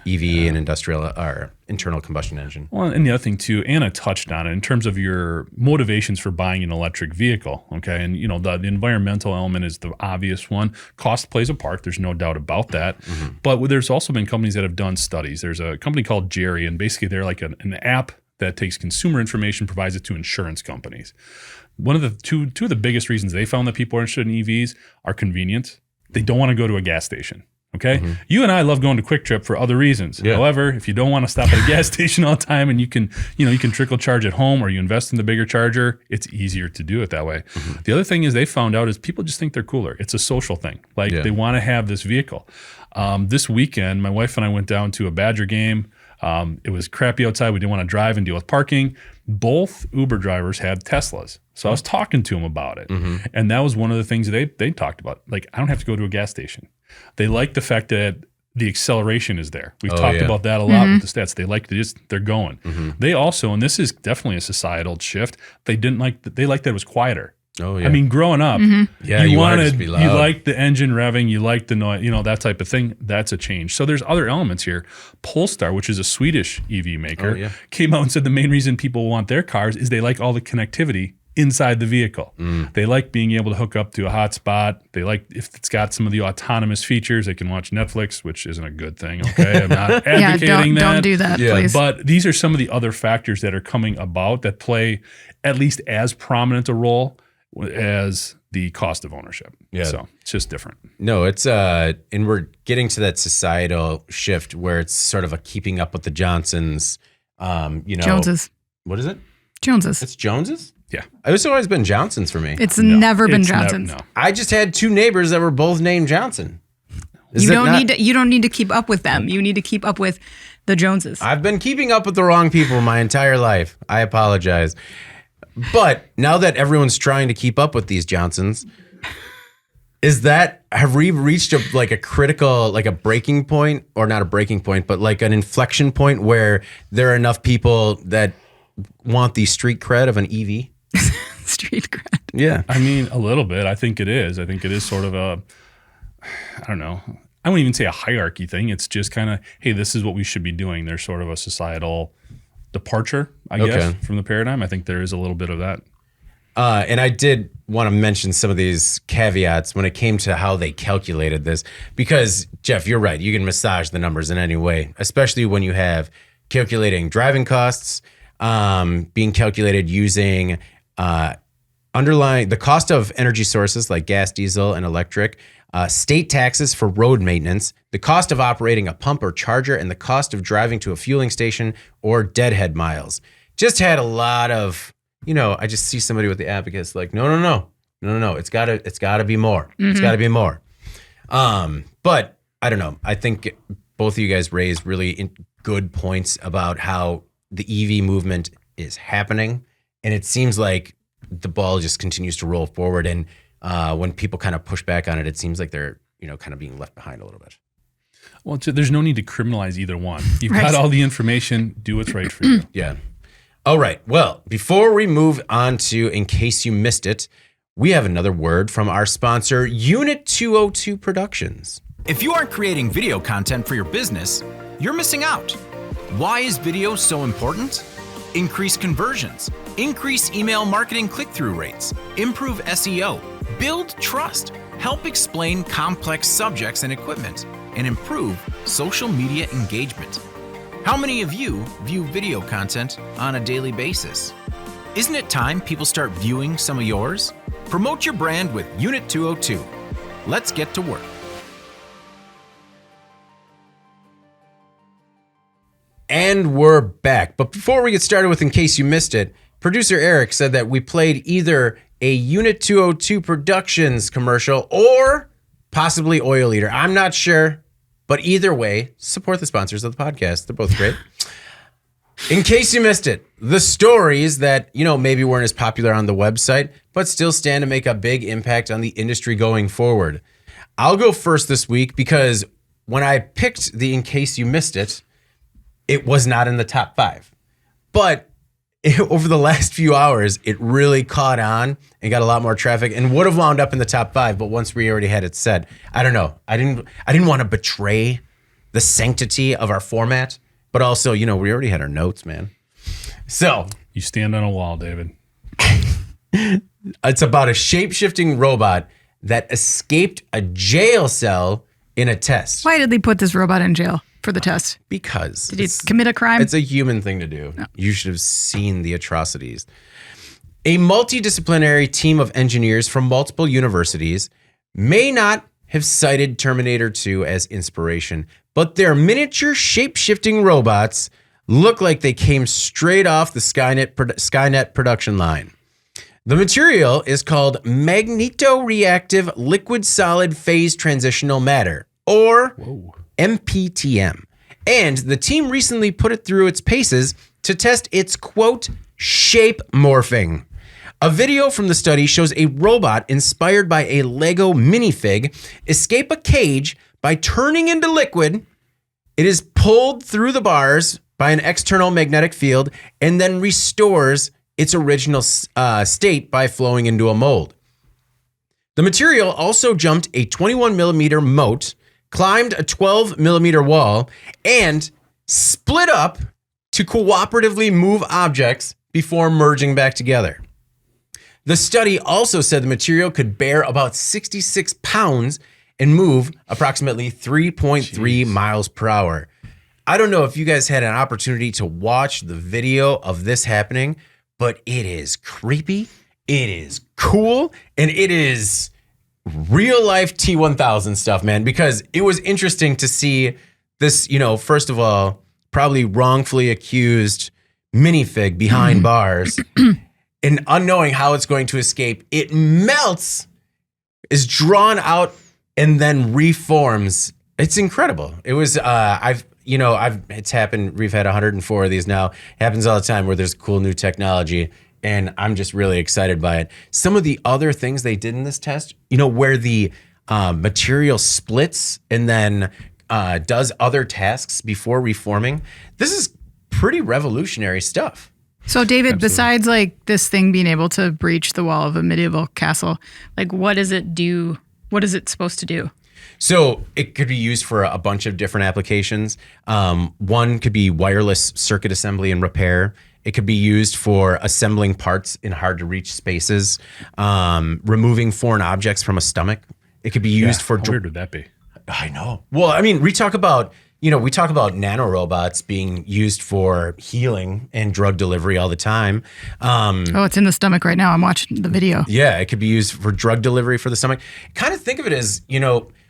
EV and industrial or internal combustion engine. Well, and the other thing too, Anna touched on it in terms of your motivations for buying an electric vehicle. Okay, and you know the environmental element is the obvious one. Cost plays a part. There's no doubt about that. But there's also been companies that have done studies. There's a company called Jerry, and basically they're like an app that takes consumer information, provides it to insurance companies. One of the two of the biggest reasons they found that people are interested in EVs are convenience. They don't want to go to a gas station. Okay. You and I love going to Quick Trip for other reasons. However, if you don't want to stop at a gas station all the time and you can trickle charge at home or you invest in the bigger charger, it's easier to do it that way. The other thing is they found out is people just think they're cooler. It's a social thing. Like they want to have this vehicle. This weekend, my wife and I went down to a Badger game. It was crappy outside. We didn't want to drive and deal with parking. Both Uber drivers had Teslas. So I was talking to them about it. And that was one of the things they talked about. Like, I don't have to go to a gas station. They like the fact that the acceleration is there. We've Oh, talked yeah. about that a lot with the stats. They like to they're going. Mm-hmm. They also, and this is definitely a societal shift. They liked that it was quieter. Oh, yeah. I mean, growing up, Yeah, you wanted it to be loud. you liked the engine revving, you liked the noise, that type of thing. That's a change. So there's other elements here. Polestar, which is a Swedish EV maker, came out and said the main reason people want their cars is they like all the connectivity inside the vehicle. They like being able to hook up to a hotspot. They like if it's got some of the autonomous features, they can watch Netflix, which isn't a good thing. Okay, I'm not advocating that. Don't do that, please. But these are some of the other factors that are coming about that play at least as prominent a role as the cost of ownership. Yeah. So it's just different. No, it's and we're getting to that societal shift where it's sort of a keeping up with the Johnsons. Joneses. What is it? Joneses. It's Joneses? Yeah. It's always been Johnsons for me. It's never been It's Johnson's. no. I just had two neighbors that were both named Johnson. You don't need to keep up with them. You need to keep up with the Joneses. I've been keeping up with the wrong people my entire life. I apologize. But now that everyone's trying to keep up with these Johnsons, have we reached a critical, like a breaking point, or not a breaking point, but like an inflection point where there are enough people that want the street cred of an EV? Street cred. Yeah. I mean, a little bit. I think it is. I think it is sort of I don't know. I wouldn't even say a hierarchy thing. It's just kind of, hey, this is what we should be doing. There's sort of a societal departure, I guess, from the paradigm. I think there is a little bit of that. And I did want to mention some of these caveats when it came to how they calculated this, because Jeff, you're right. You can massage the numbers in any way, especially when you have calculating driving costs, being calculated using underlying the cost of energy sources like gas, diesel, and electric, state taxes for road maintenance, the cost of operating a pump or charger, and the cost of driving to a fueling station or deadhead miles. Just had a lot of, I just see somebody with the abacus like, no. It's gotta be more. It's gotta be more. But I don't know. I think both of you guys raised really good points about how the EV movement is happening. And it seems like the ball just continues to roll forward. And when people kind of push back on it, it seems like they're, kind of being left behind a little bit. Well, there's no need to criminalize either one. You've got all the information. Do what's right for you. Yeah. All right. Well, before we move on to In Case You Missed It, we have another word from our sponsor, Unit 202 Productions. If you aren't creating video content for your business, you're missing out. Why is video so important? Increase conversions, increase email marketing click-through rates, improve SEO, build trust, help explain complex subjects and equipment, and improve social media engagement. How many of you view video content on a daily basis? Isn't it time people start viewing some of yours? Promote your brand with Unit 202. Let's get to work. And we're back. But before we get started with In Case You Missed It, producer Eric said that we played either a Unit 202 Productions commercial or possibly Oil Eater. I'm not sure. But either way, support the sponsors of the podcast. They're both great. In case you missed it, the stories that, maybe weren't as popular on the website, but still stand to make a big impact on the industry going forward. I'll go first this week because when I picked the In Case You Missed It, it was not in the top 5. But over the last few hours, it really caught on and got a lot more traffic and would have wound up in the top 5. But once we already had it set, I don't know. I didn't want to betray the sanctity of our format, but also, we already had our notes, man. So You stand on a wall, David. it's about a shape-shifting robot that escaped a jail cell in a test. Why did they put this robot in jail for the test? Because Did he commit a crime? It's a human thing to do. No. You should have seen the atrocities. A multidisciplinary team of engineers from multiple universities may not have cited Terminator 2 as inspiration, but their miniature shape-shifting robots look like they came straight off the Skynet production line. The material is called magnetoreactive liquid solid phase transitional matter, or MPTM. And the team recently put it through its paces to test its, quote, shape morphing. A video from the study shows a robot inspired by a Lego minifig escape a cage by turning into liquid, it is pulled through the bars by an external magnetic field and then restores its original state by flowing into a mold. The material also jumped a 21 millimeter moat, climbed a 12 millimeter wall, and split up to cooperatively move objects before merging back together. The study also said the material could bear about 66 pounds and move approximately 3.3 miles per hour. I don't know if you guys had an opportunity to watch the video of this happening, but it is creepy, it is cool, and it is real life T1000 stuff, man, because it was interesting to see this, first of all, probably wrongfully accused minifig behind bars and unknowing how it's going to escape. It melts, is drawn out, and then reforms. It's incredible. It was, it's happened. We've had 104 of these now. It happens all the time where there's cool new technology, and I'm just really excited by it. Some of the other things they did in this test, where the material splits and then does other tasks before reforming. This is pretty revolutionary stuff. So, David, besides like this thing being able to breach the wall of a medieval castle, like what does it do? What is it supposed to do? So it could be used for a bunch of different applications. One could be wireless circuit assembly and repair. It could be used for assembling parts in hard to reach spaces, removing foreign objects from a stomach. It could be used for. How weird would that be? I know. Well, I mean, we talk about nanorobots being used for healing and drug delivery all the time. It's in the stomach right now. I'm watching the video. Yeah, it could be used for drug delivery for the stomach. Kind of think of it as,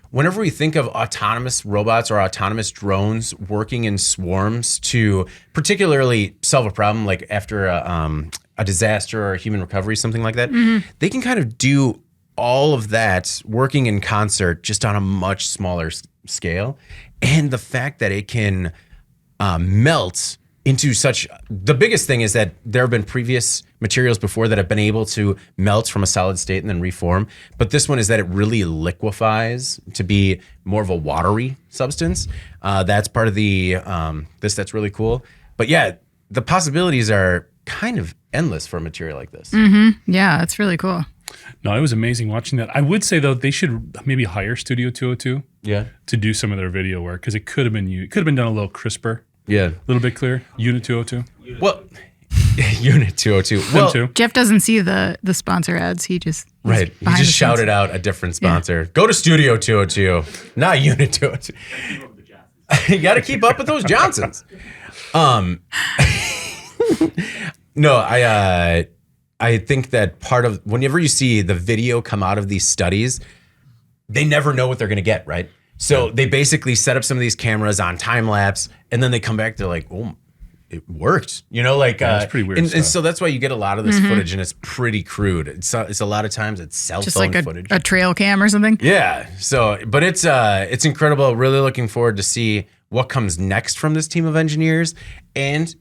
whenever we think of autonomous robots or autonomous drones working in swarms to particularly solve a problem, like after a disaster or a human recovery, something like that, they can kind of do all of that working in concert just on a much smaller scale. And the fact that it can melt into the biggest thing is that there have been previous materials before that have been able to melt from a solid state and then reform. But this one is that it really liquefies to be more of a watery substance. That's part of the, that's really cool. But yeah, the possibilities are kind of endless for a material like this. Mm-hmm. Yeah, it's really cool. No, it was amazing watching that. I would say though, they should maybe hire Studio 202 to do some of their video work, because it could have been done a little crisper. Yeah. A little bit clearer. Unit 202. Well, Unit 202. Well, too. Jeff doesn't see the sponsor ads. He just He just shouted out a different sponsor. Yeah. Go to Studio 202, not Unit 202. You got to keep up with those Johnsons. No, I think that part of whenever you see the video come out of these studies, they never know what they're going to get, right? So they basically set up some of these cameras on time lapse, and then they come back. They're like, "Oh, it worked," It's pretty weird. And so that's why you get a lot of this footage, and it's pretty crude. It's a lot of times it's cell just phone like footage, a trail cam or something. Yeah. So, but it's incredible. Really looking forward to see what comes next from this team of engineers, and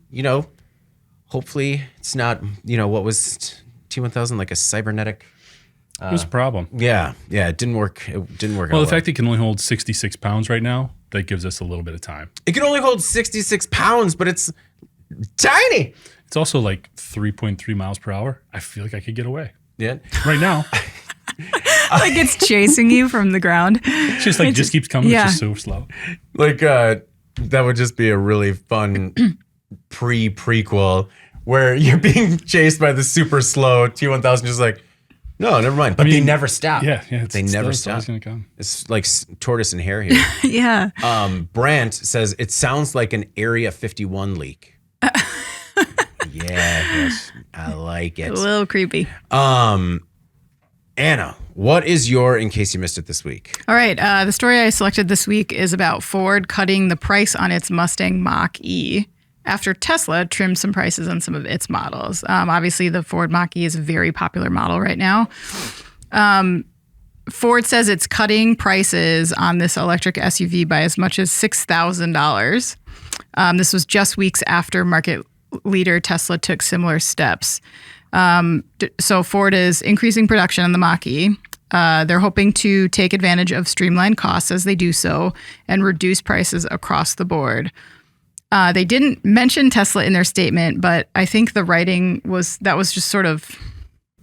hopefully it's not what was T1000, like a cybernetic. It was a problem. Yeah, it didn't work. It didn't work. Well, the fact it can only hold 66 pounds right now, that gives us a little bit of time. It can only hold 66 pounds, but it's tiny. It's also like 3.3 miles per hour. I feel like I could get away. Yeah. Right now. Like it's chasing you from the ground. It's just like just keeps coming. Yeah. It's just so slow. Like that would just be a really fun prequel where you're being chased by the super slow T1000, just like, no, never mind. But they never stop. Yeah. They never stop. It's gonna come. It's like tortoise and hare here. Yeah. Brandt says it sounds like an Area 51 leak. Yes, I like it. A little creepy. Anna, what is your, in case you missed it this week? All right. The story I selected this week is about Ford cutting the price on its Mustang Mach-E after Tesla trimmed some prices on some of its models. Obviously, the Ford Mach-E is a very popular model right now. Ford says it's cutting prices on this electric SUV by as much as $6,000. This was just weeks after market leader Tesla took similar steps. So Ford is increasing production on the Mach-E. They're hoping to take advantage of streamlined costs as they do so and reduce prices across the board. They didn't mention Tesla in their statement, but I think the writing was just sort of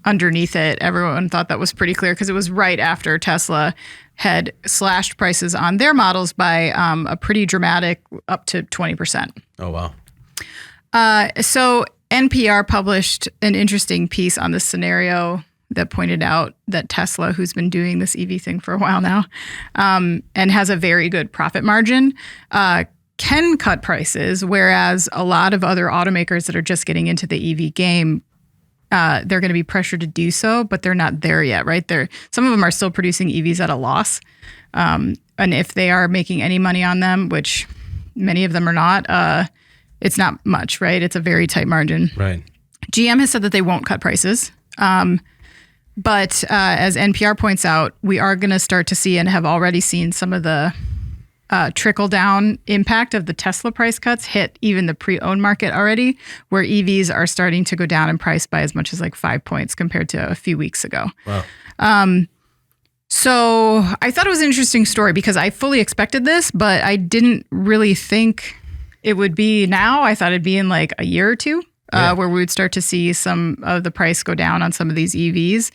underneath it. Everyone thought that was pretty clear because it was right after Tesla had slashed prices on their models by a pretty dramatic up to 20%. Oh, wow. So NPR published an interesting piece on this scenario that pointed out that Tesla, who's been doing this EV thing for a while now, and has a very good profit margin, can cut prices, whereas a lot of other automakers that are just getting into the EV game, they're going to be pressured to do so, but they're not there yet, right? Some of them are still producing EVs at a loss. And if they are making any money on them, which many of them are not, it's not much, right? It's a very tight margin. Right. GM has said that they won't cut prices. But as NPR points out, we are going to start to see and have already seen some of the trickle-down impact of the Tesla price cuts hit even the pre-owned market already, where EVs are starting to go down in price by as much as like 5 points compared to a few weeks ago. Wow. So I thought it was an interesting story because I fully expected this, but I didn't really think it would be now. I thought it'd be in like a year or two where we would start to see some of the price go down on some of these EVs.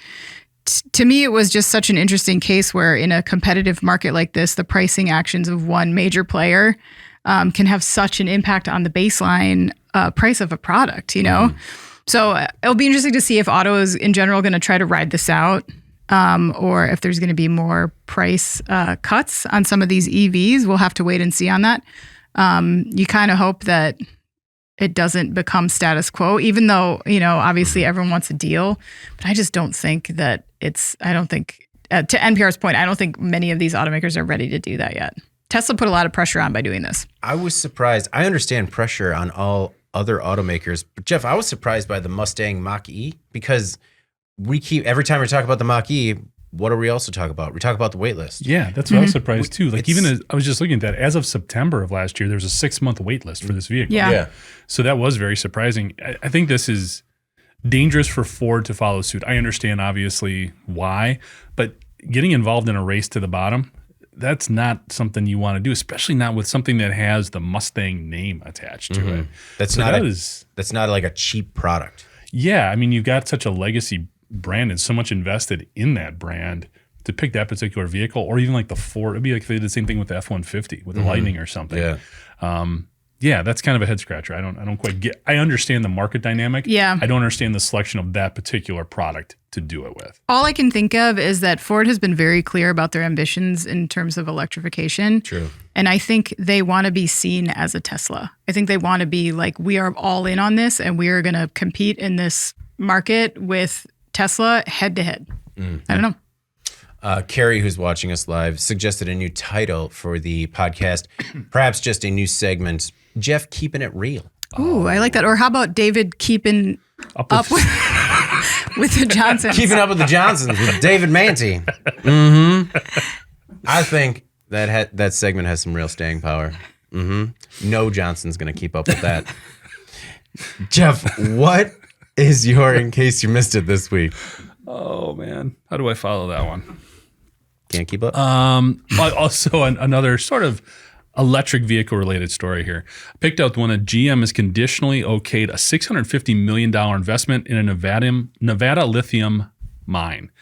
To me, it was just such an interesting case where in a competitive market like this, the pricing actions of one major player can have such an impact on the baseline price of a product, you know? So it'll be interesting to see if auto is in general going to try to ride this out or if there's going to be more price cuts on some of these EVs. We'll have to wait and see on that. You kind of hope that it doesn't become status quo, even though, you know, obviously everyone wants a deal. But I just don't think that to NPR's point, I don't think many of these automakers are ready to do that yet. Tesla put a lot of pressure on by doing this. I was surprised. I understand pressure on all other automakers, but Jeff, I was surprised by the Mustang Mach-E because every time we talk about the Mach-E, what do we also talk about? We talk about the wait list. Yeah, that's what I was surprised too. Like I was just looking at that. As of September of last year, there was a 6-month wait list for this vehicle. Yeah. So that was very surprising. I think this is dangerous for Ford to follow suit. I understand obviously why, but getting involved in a race to the bottom, that's not something you want to do, especially not with something that has the Mustang name attached to it. That's not like a cheap product. Yeah, I mean, you've got such a legacy brand and so much invested in that brand to pick that particular vehicle, or even like the Ford. It'd be like if they did the same thing with the F-150 with the Lightning or something. Yeah, that's kind of a head scratcher. I don't quite get. I understand the market dynamic. Yeah, I don't understand the selection of that particular product to do it with. All I can think of is that Ford has been very clear about their ambitions in terms of electrification. True. And I think they want to be seen as a Tesla. I think they want to be like, we are all in on this and we are going to compete in this market with Tesla head to head. I don't know. Carrie, who's watching us live, suggested a new title for the podcast, perhaps just a new segment. Jeff, keeping it real. Ooh, I like that. Or how about David keeping up with, with the Johnsons? Keeping up with the Johnsons with David Manti. I think that segment has some real staying power. No Johnson's going to keep up with that. Jeff, what is your, in case you missed it this week? Oh, man. How do I follow that one? Can't keep up? Also, another sort of electric vehicle related story here. I picked out one that GM has conditionally okayed a $650 million investment in a Nevada lithium mine.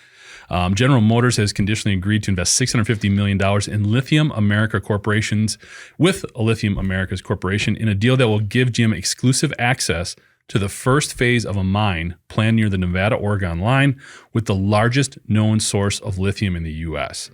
General Motors has conditionally agreed to invest $650 million in Lithium America Corporations with a Lithium Americas Corporation in a deal that will give GM exclusive access to the first phase of a mine planned near the Nevada-Oregon line with the largest known source of lithium in the U.S.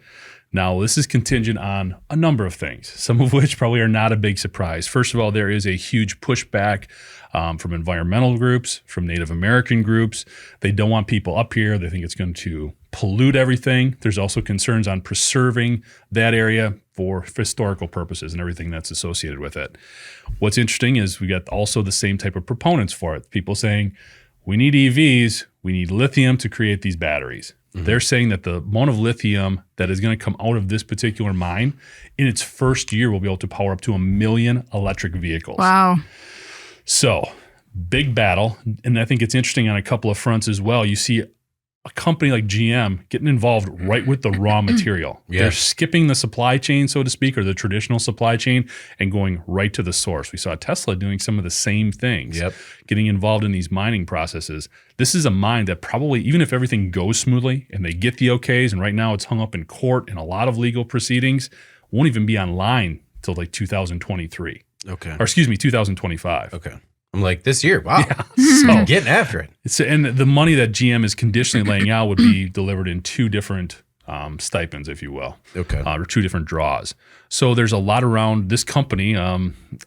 Now, this is contingent on a number of things, some of which probably are not a big surprise. First of all, there is a huge pushback from environmental groups, from Native American groups. They don't want people up here. They think it's going to pollute everything. There's also concerns on preserving that area for historical purposes and everything that's associated with it. What's interesting is we got also the same type of proponents for it. People saying, we need EVs, we need lithium to create these batteries. They're saying that the amount of lithium that is going to come out of this particular mine in its first year will be able to power up to 1 million electric vehicles. Wow. So, big battle. And I think it's interesting on a couple of fronts as well. You see a company like GM getting involved right with the raw material. Yeah. They're skipping the supply chain, so to speak, or the traditional supply chain, and going right to the source. We saw Tesla doing some of the same things, getting involved in these mining processes. This is a mine that probably, even if everything goes smoothly and they get the okays, and right now it's hung up in court and a lot of legal proceedings, won't even be online till like 2023. Okay. Or excuse me, 2025. Okay. I'm like, this year, wow. So Getting after it. and the money that GM is conditionally laying out would be delivered in two different stipends, if you will. Okay. Or two different draws. So there's a lot around this company.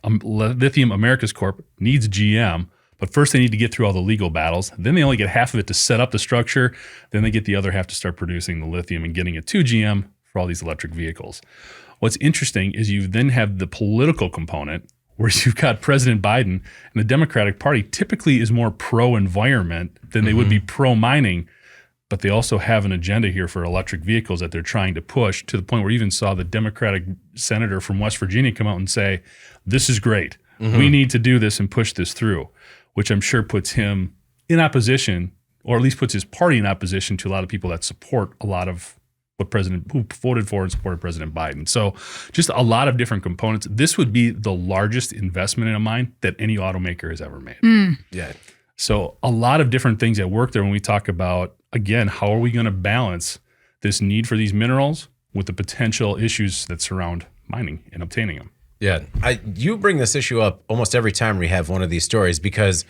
Lithium Americas Corp needs GM, but first they need to get through all the legal battles. Then they only get half of it to set up the structure. Then they get the other half to start producing the lithium and getting it to GM for all these electric vehicles. What's interesting is you then have the political component, where you've got President Biden, and the Democratic Party typically is more pro-environment than they would be pro-mining, but they also have an agenda here for electric vehicles that they're trying to push, to the point where you even saw the Democratic senator from West Virginia come out and say, this is great. We need to do this and push this through, which I'm sure puts him in opposition, or at least puts his party in opposition to a lot of people that support a lot of who voted for and supported President Biden. So just a lot of different components. This would be the largest investment in a mine that any automaker has ever made. Yeah. So a lot of different things at work there when we talk about, again, how are we going to balance this need for these minerals with the potential issues that surround mining and obtaining them. Yeah. You bring this issue up almost every time we have one of these stories, because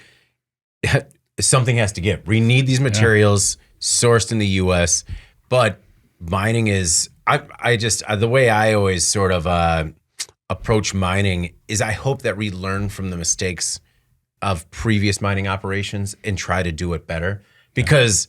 something has to give. We need these materials sourced in the U.S., but mining is, the way I always sort of approach mining is I hope that we learn from the mistakes of previous mining operations and try to do it better. Because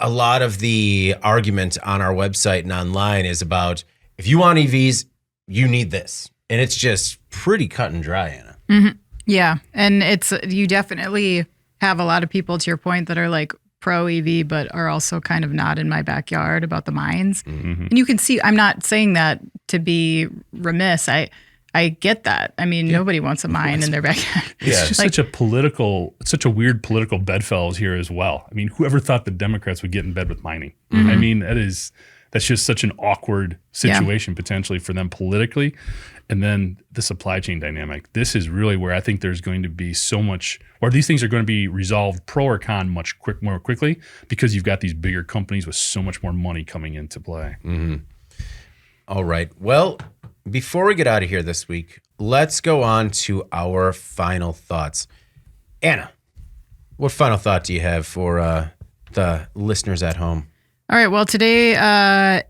a lot of the argument on our website and online is about, if you want EVs, you need this. And it's just pretty cut and dry, Anna. Mm-hmm. Yeah. And you definitely have a lot of people, to your point, that are like pro EV, but are also kind of not in my backyard about the mines. Mm-hmm. And you can see, I'm not saying that to be remiss. I get that. I mean, nobody wants a mine in their backyard. It's just such a weird political bedfellows here as well. I mean, whoever thought the Democrats would get in bed with mining? Mm-hmm. I mean, that's just such an awkward situation potentially for them politically. And then the supply chain dynamic. This is really where I think there's going to be so much, or these things are going to be resolved pro or con more quickly, because you've got these bigger companies with so much more money coming into play. Mm-hmm. All right. Well, before we get out of here this week, let's go on to our final thoughts. Anna, what final thought do you have for the listeners at home? All right. Well, today,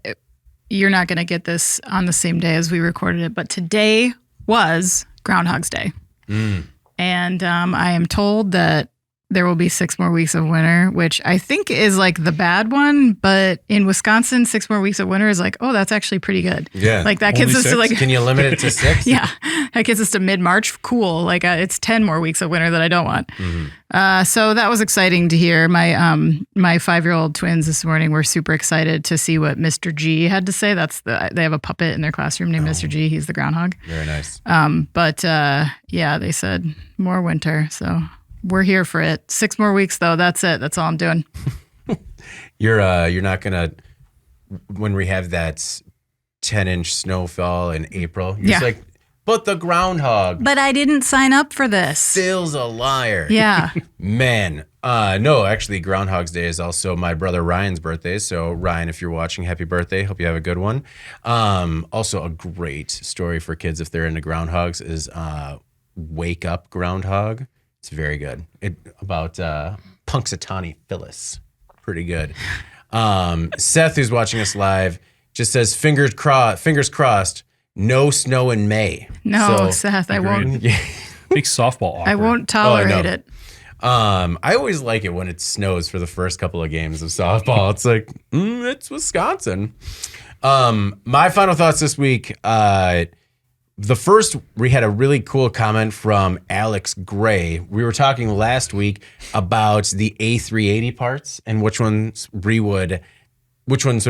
you're not going to get this on the same day as we recorded it, but today was Groundhog's Day. And I am told that there will be 6 more weeks of winter, which I think is like the bad one. But in Wisconsin, 6 more weeks of winter is like, oh, that's actually pretty good. Yeah. Like that gets us to like. Can you limit it to 6? Yeah. That gets us to mid-March. Cool. Like it's 10 more weeks of winter that I don't want. Mm-hmm. So that was exciting to hear. My 5-year-old twins this morning were super excited to see what Mr. G had to say. They have a puppet in their classroom named Mr. G. He's the groundhog. Very nice. But they said more winter. So we're here for it. 6 more weeks though. That's it. That's all I'm doing. You're not gonna, when we have that 10-inch snowfall in April, you're just like, but the groundhog. But I didn't sign up for this. Still's a liar. Yeah. Man. No, actually, Groundhog's Day is also my brother Ryan's birthday. So, Ryan, if you're watching, happy birthday. Hope you have a good one. Also, a great story for kids if they're into groundhogs is Wake Up Groundhog. It's very good. About Punxsutawney Phyllis. Pretty good. Seth, who's watching us live, just says, fingers crossed, no snow in May. No, so, Seth, I won't. Big softball offer. I won't tolerate it. I always like it when it snows for the first couple of games of softball. It's like, it's Wisconsin. My final thoughts this week. The first, we had a really cool comment from Alex Gray. We were talking last week about the A380 parts and which ones would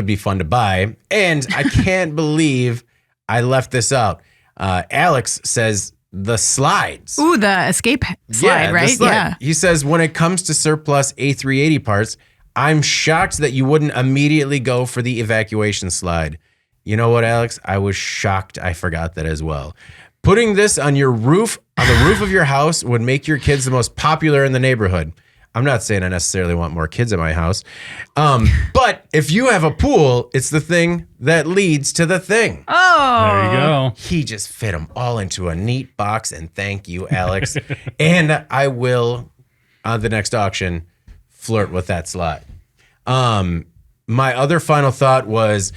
be fun to buy. And I can't believe I left this out. Alex says the slides. Ooh, the escape slide, right? Yeah. He says, when it comes to surplus A380 parts, I'm shocked that you wouldn't immediately go for the evacuation slide. You know what, Alex? I was shocked. I forgot that as well. Putting this on your roof, on the roof of your house, would make your kids the most popular in the neighborhood. I'm not saying I necessarily want more kids at my house. But if you have a pool, it's the thing that leads to the thing. Oh. There you go. He just fit them all into a neat box, and thank you, Alex. And I will, on the next auction, flirt with that slide. My other final thought was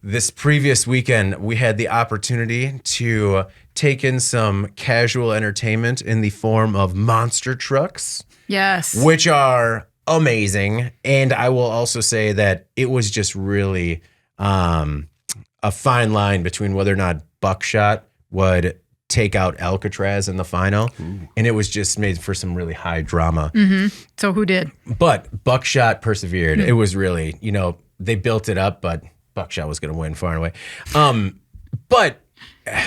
this previous weekend, we had the opportunity to take in some casual entertainment in the form of monster trucks. Yes. Which are amazing. And I will also say that it was just really a fine line between whether or not Buckshot would take out Alcatraz in the final. Ooh. And it was just made for some really high drama. Mm-hmm. So who did? But Buckshot persevered. Mm-hmm. It was really, they built it up, but Buckshot was going to win far and away. But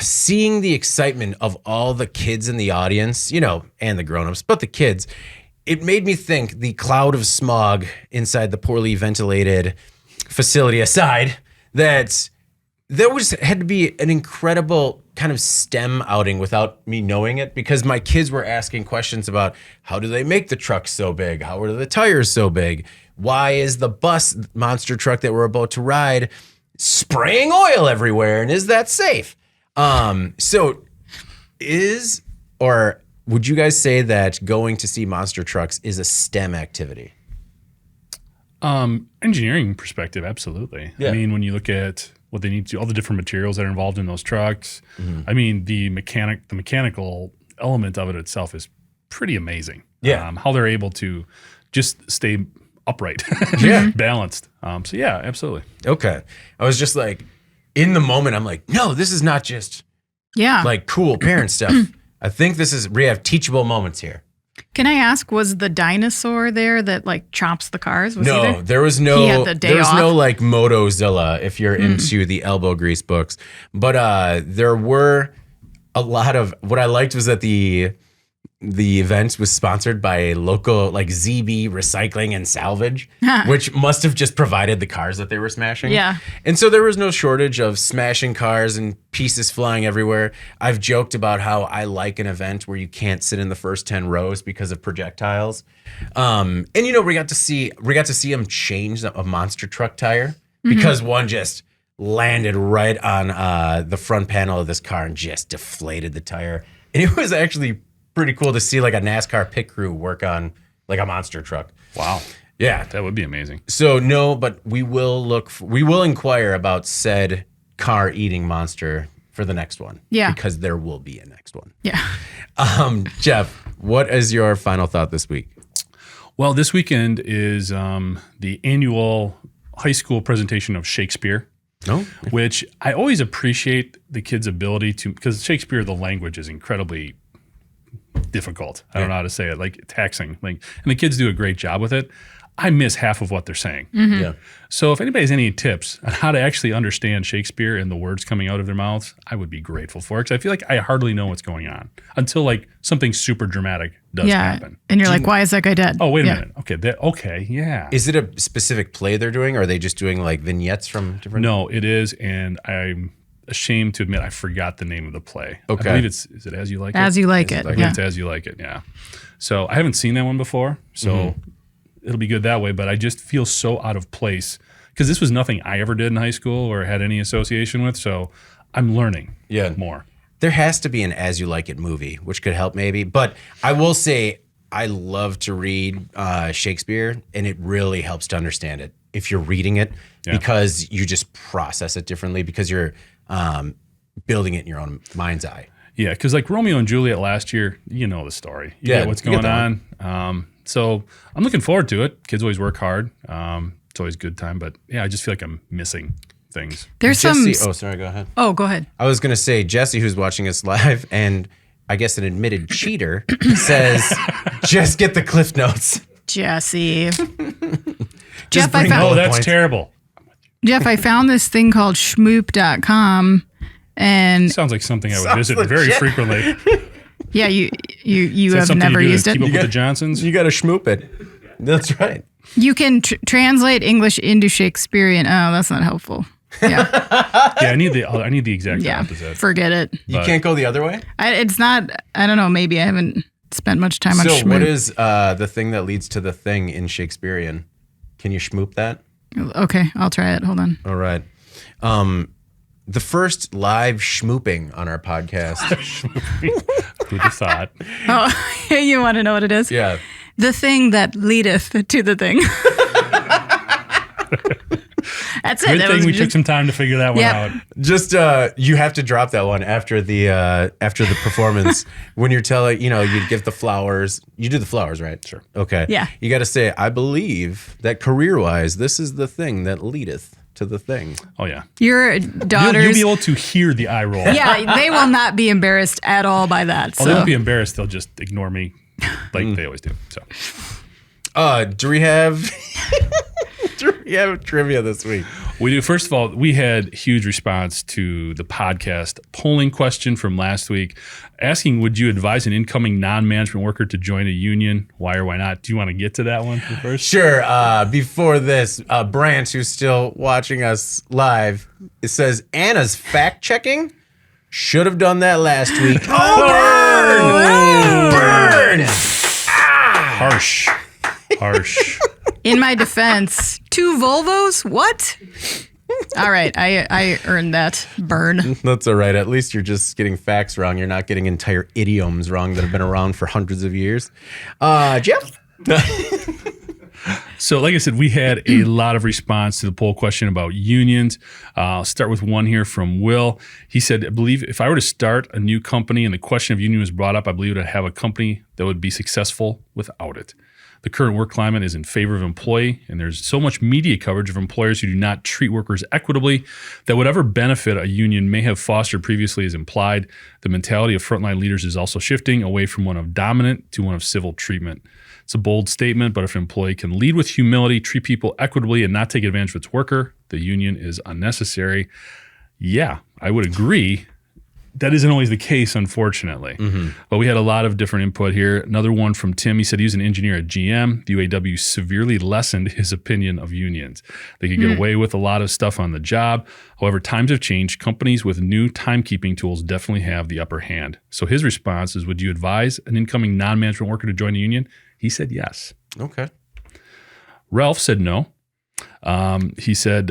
seeing the excitement of all the kids in the audience, and the grownups, but the kids, it made me think the cloud of smog inside the poorly ventilated facility aside, that there had to be an incredible kind of STEM outing without me knowing it, because my kids were asking questions about how do they make the trucks so big? How are the tires so big? Why is the bus monster truck that we're about to ride spraying oil everywhere? And is that safe? Would you guys say that going to see monster trucks is a STEM activity? Engineering perspective, absolutely. Yeah. I mean, when you look at what they need to, all the different materials that are involved in those trucks, I mean, the mechanical element of it itself is pretty amazing. Yeah. How they're able to just stay upright, balanced. So yeah, absolutely. Okay. I was just like, in the moment, I'm like, no, this is not just like cool parent stuff. I think we have teachable moments here. Can I ask, was the dinosaur there that like chops the cars? No, there was no. He had the day off? No like Motozilla if you're into the elbow grease books, but there were a lot of. What I liked was that the event was sponsored by a local like ZB Recycling and Salvage, which must have just provided the cars that they were smashing. Yeah. And so there was no shortage of smashing cars and pieces flying everywhere. I've joked about how I like an event where you can't sit in the first 10 rows because of projectiles. And we got to see them change a monster truck tire because one just landed right on the front panel of this car and just deflated the tire. And it was actually pretty cool to see like a NASCAR pit crew work on like a monster truck. Wow. Yeah. That would be amazing. So no, but we will inquire about said car eating monster for the next one. Yeah. Because there will be a next one. Yeah. Jeff, what is your final thought this week? Well, this weekend is the annual high school presentation of Shakespeare. Oh. Which I always appreciate the kids' ability to, because Shakespeare, the language is incredibly difficult. I don't know how to say it, like taxing. And the kids do a great job with it. I miss half of what they're saying. Mm-hmm. Yeah. So if anybody has any tips on how to actually understand Shakespeare and the words coming out of their mouths, I would be grateful for it, because I feel like I hardly know what's going on until like something super dramatic does happen. And you're like, why is that guy dead? Oh, wait a minute. Okay. Yeah. Is it a specific play they're doing, or are they just doing like vignettes from different? No, it is. And I'm ashamed to admit I forgot the name of the play. Okay. I believe is it As You Like It? As You Like It. I believe it's As You Like It, yeah. So I haven't seen that one before, so it'll be good that way, but I just feel so out of place because this was nothing I ever did in high school or had any association with, so I'm learning more. There has to be an As You Like It movie, which could help maybe, but I will say I love to read Shakespeare, and it really helps to understand it if you're reading it because you just process it differently because you're building it in your own mind's eye. Yeah, because like Romeo and Juliet last year, you know the story. You get what's going on. So I'm looking forward to it. Kids always work hard. It's always a good time. But yeah, I just feel like I'm missing things. There's Jesse, oh, sorry, go ahead. Oh, go ahead. I was going to say, Jesse, who's watching us live, and I guess an admitted cheater, says, just get the Cliff Notes. Jesse. Jeff, I found, that's terrible. Jeff, I found this thing called schmoop.com. And sounds like something I would visit very frequently. Yeah, you have never used it. Keep up with the Johnsons? You got to schmoop it. That's right. You can translate English into Shakespearean. Oh, that's not helpful. Yeah. Yeah, I need the exact Yeah. opposite. Forget it. You can't go the other way? It's not, I don't know, maybe I haven't spent much time on So schmoop. what is the thing that leads to the thing in Shakespearean? Can you schmoop that? Okay, I'll try it. Hold on. All right. The first live schmooping on our podcast. Who'd have thought? Oh, you want to know what it is? Yeah. The thing that leadeth to the thing. That's it. Good That thing was we just- took some time to figure that one Yep. out. Just you have to drop that one after the performance when you're telling, you give the flowers. You do the flowers, right? Sure. Okay. Yeah. You got to say, I believe that career-wise, this is the thing that leadeth to the thing. Oh yeah. Your You'll daughters. be able to hear the eye roll. Yeah, they will not be embarrassed at all by that. Oh, they So. won't be embarrassed. They'll just ignore me like they always do. So Do we have trivia this week? we do. First of all, we had huge response to the podcast polling question from last week asking, would you advise an incoming non-management worker to join a union? Why or why not? Do you want to get to that one first? Sure. Before this, Brant, who's still watching us live, it says Anna's fact checking. Should have done that last week. Oh, burn! Harsh. In my defense, 2 Volvos? What? All right, I earned that burn. That's all right. At least you're just getting facts wrong. You're not getting entire idioms wrong that have been around for hundreds of years. Jeff? So like I said, we had a lot of response to the poll question about unions. I'll start with one here from Will. He said, I believe if I were to start a new company and the question of union was brought up, I believe I'd have a company that would be successful without it. The current work climate is in favor of employee, and there's so much media coverage of employers who do not treat workers equitably that whatever benefit a union may have fostered previously is implied. The mentality of frontline leaders is also shifting away from one of dominant to one of civil treatment. It's a bold statement, but if an employee can lead with humility, treat people equitably, and not take advantage of its worker, the union is unnecessary. Yeah, I would agree. That isn't always the case, unfortunately. But we had a lot of different input here. Another one from Tim. He said he was an engineer at GM. The UAW severely lessened his opinion of unions. They could get away with a lot of stuff on the job. However, times have changed. Companies with new timekeeping tools definitely have the upper hand. So his response is, would you advise an incoming non-management worker to join a union? He said yes. Okay. Ralph said no. He said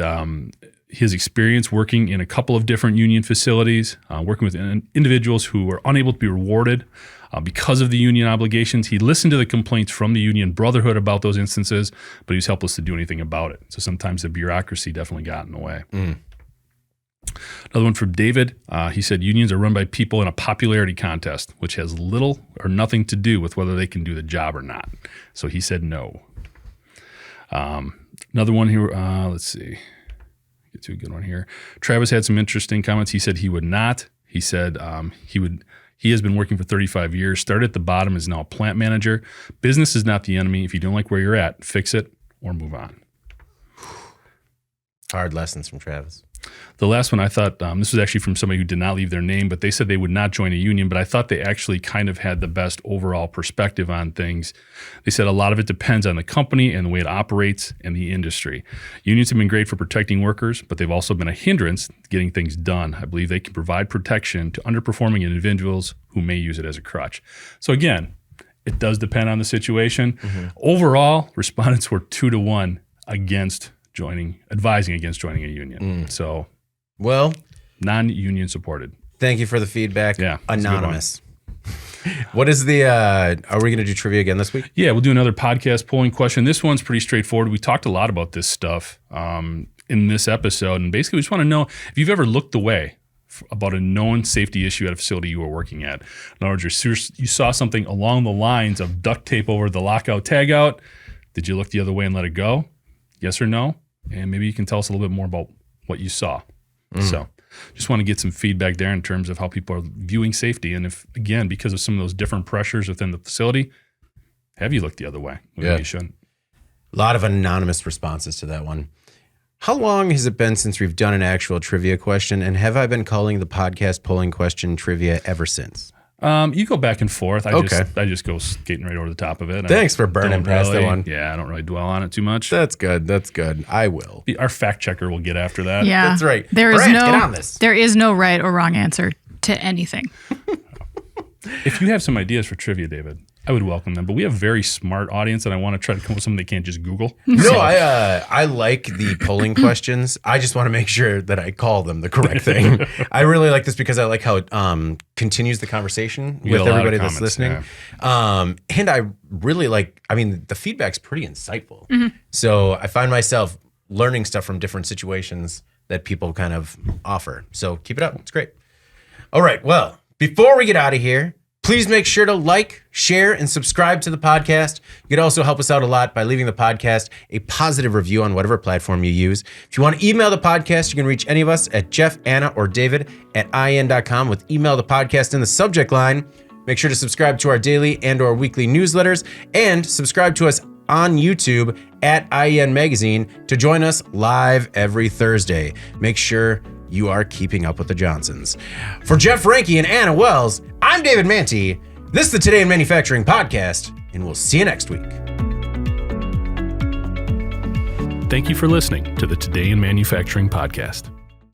his experience working in a couple of different union facilities, working with individuals who were unable to be rewarded because of the union obligations. He listened to the complaints from the union brotherhood about those instances, but he was helpless to do anything about it. So sometimes the bureaucracy definitely got in the way. Another one from David. He said unions are run by people in a popularity contest, which has little or nothing to do with whether they can do the job or not. So he said no. Another one here. Let's see. Get to a good one here. Travis had some interesting comments. He said he would not. He said he has been working for 35 years, started at the bottom, is now a plant manager. Business is not the enemy. If you don't like where you're at, fix it or move on. Hard lessons from Travis. The last one, I thought, this was actually from somebody who did not leave their name, but they said they would not join a union, but I thought they actually kind of had the best overall perspective on things. They said a lot of it depends on the company and the way it operates and the industry. Unions have been great for protecting workers, but they've also been a hindrance to getting things done. I believe they can provide protection to underperforming individuals who may use it as a crutch. So again, it does depend on the situation. Overall, respondents were 2-1 against advising against joining a union. So, well, non-union supported. Thank you for the feedback. Yeah, that's a good one. Anonymous. What is the, are we going to do trivia again this week? Yeah, we'll do another podcast polling question. This one's pretty straightforward. We talked a lot about this stuff in this episode. And basically, we just want to know if you've ever looked away about a known safety issue at a facility you were working at. In other words, you saw something along the lines of duct tape over the lockout tagout. Did you look the other way and let it go? Yes or no? And maybe you can tell us a little bit more about what you saw. So just want to get some feedback there in terms of how people are viewing safety. And if, again, because of some of those different pressures within the facility, have you looked the other way? Maybe you shouldn't. A lot of anonymous responses to that one. How long has it been since we've done an actual trivia question? And have I been calling the podcast polling question trivia ever since? You go back and forth. I just go skating right over the top of it. Thanks for burning past that one. Yeah, I don't really dwell on it too much. That's good. I will. Our fact checker will get after that. Yeah, that's right. There is Brent, get on this. There is no right or wrong answer to anything. If you have some ideas for trivia, David, I would welcome them. But we have a very smart audience, and I want to try to come up with something they can't just Google. No, I like the polling questions. I just want to make sure that I call them the correct thing. I really like this because I like how it continues the conversation with everybody that's listening. Yeah. And I really like, the feedback's pretty insightful. Mm-hmm. So I find myself learning stuff from different situations that people kind of offer. So keep it up. It's great. All right. Well, before we get out of here, please make sure to like, share, and subscribe to the podcast. You could also help us out a lot by leaving the podcast a positive review on whatever platform you use. If you want to email the podcast, you can reach any of us at Jeff, Anna, or David at IN.com with email the podcast in the subject line. Make sure to subscribe to our daily and or weekly newsletters and subscribe to us on YouTube at IEN Magazine to join us live every Thursday. Make sure you are keeping up with the Johnsons. For Jeff Ranke and Anna Wells, I'm David Manti. This is the Today in Manufacturing podcast, and we'll see you next week. Thank you for listening to the Today in Manufacturing podcast.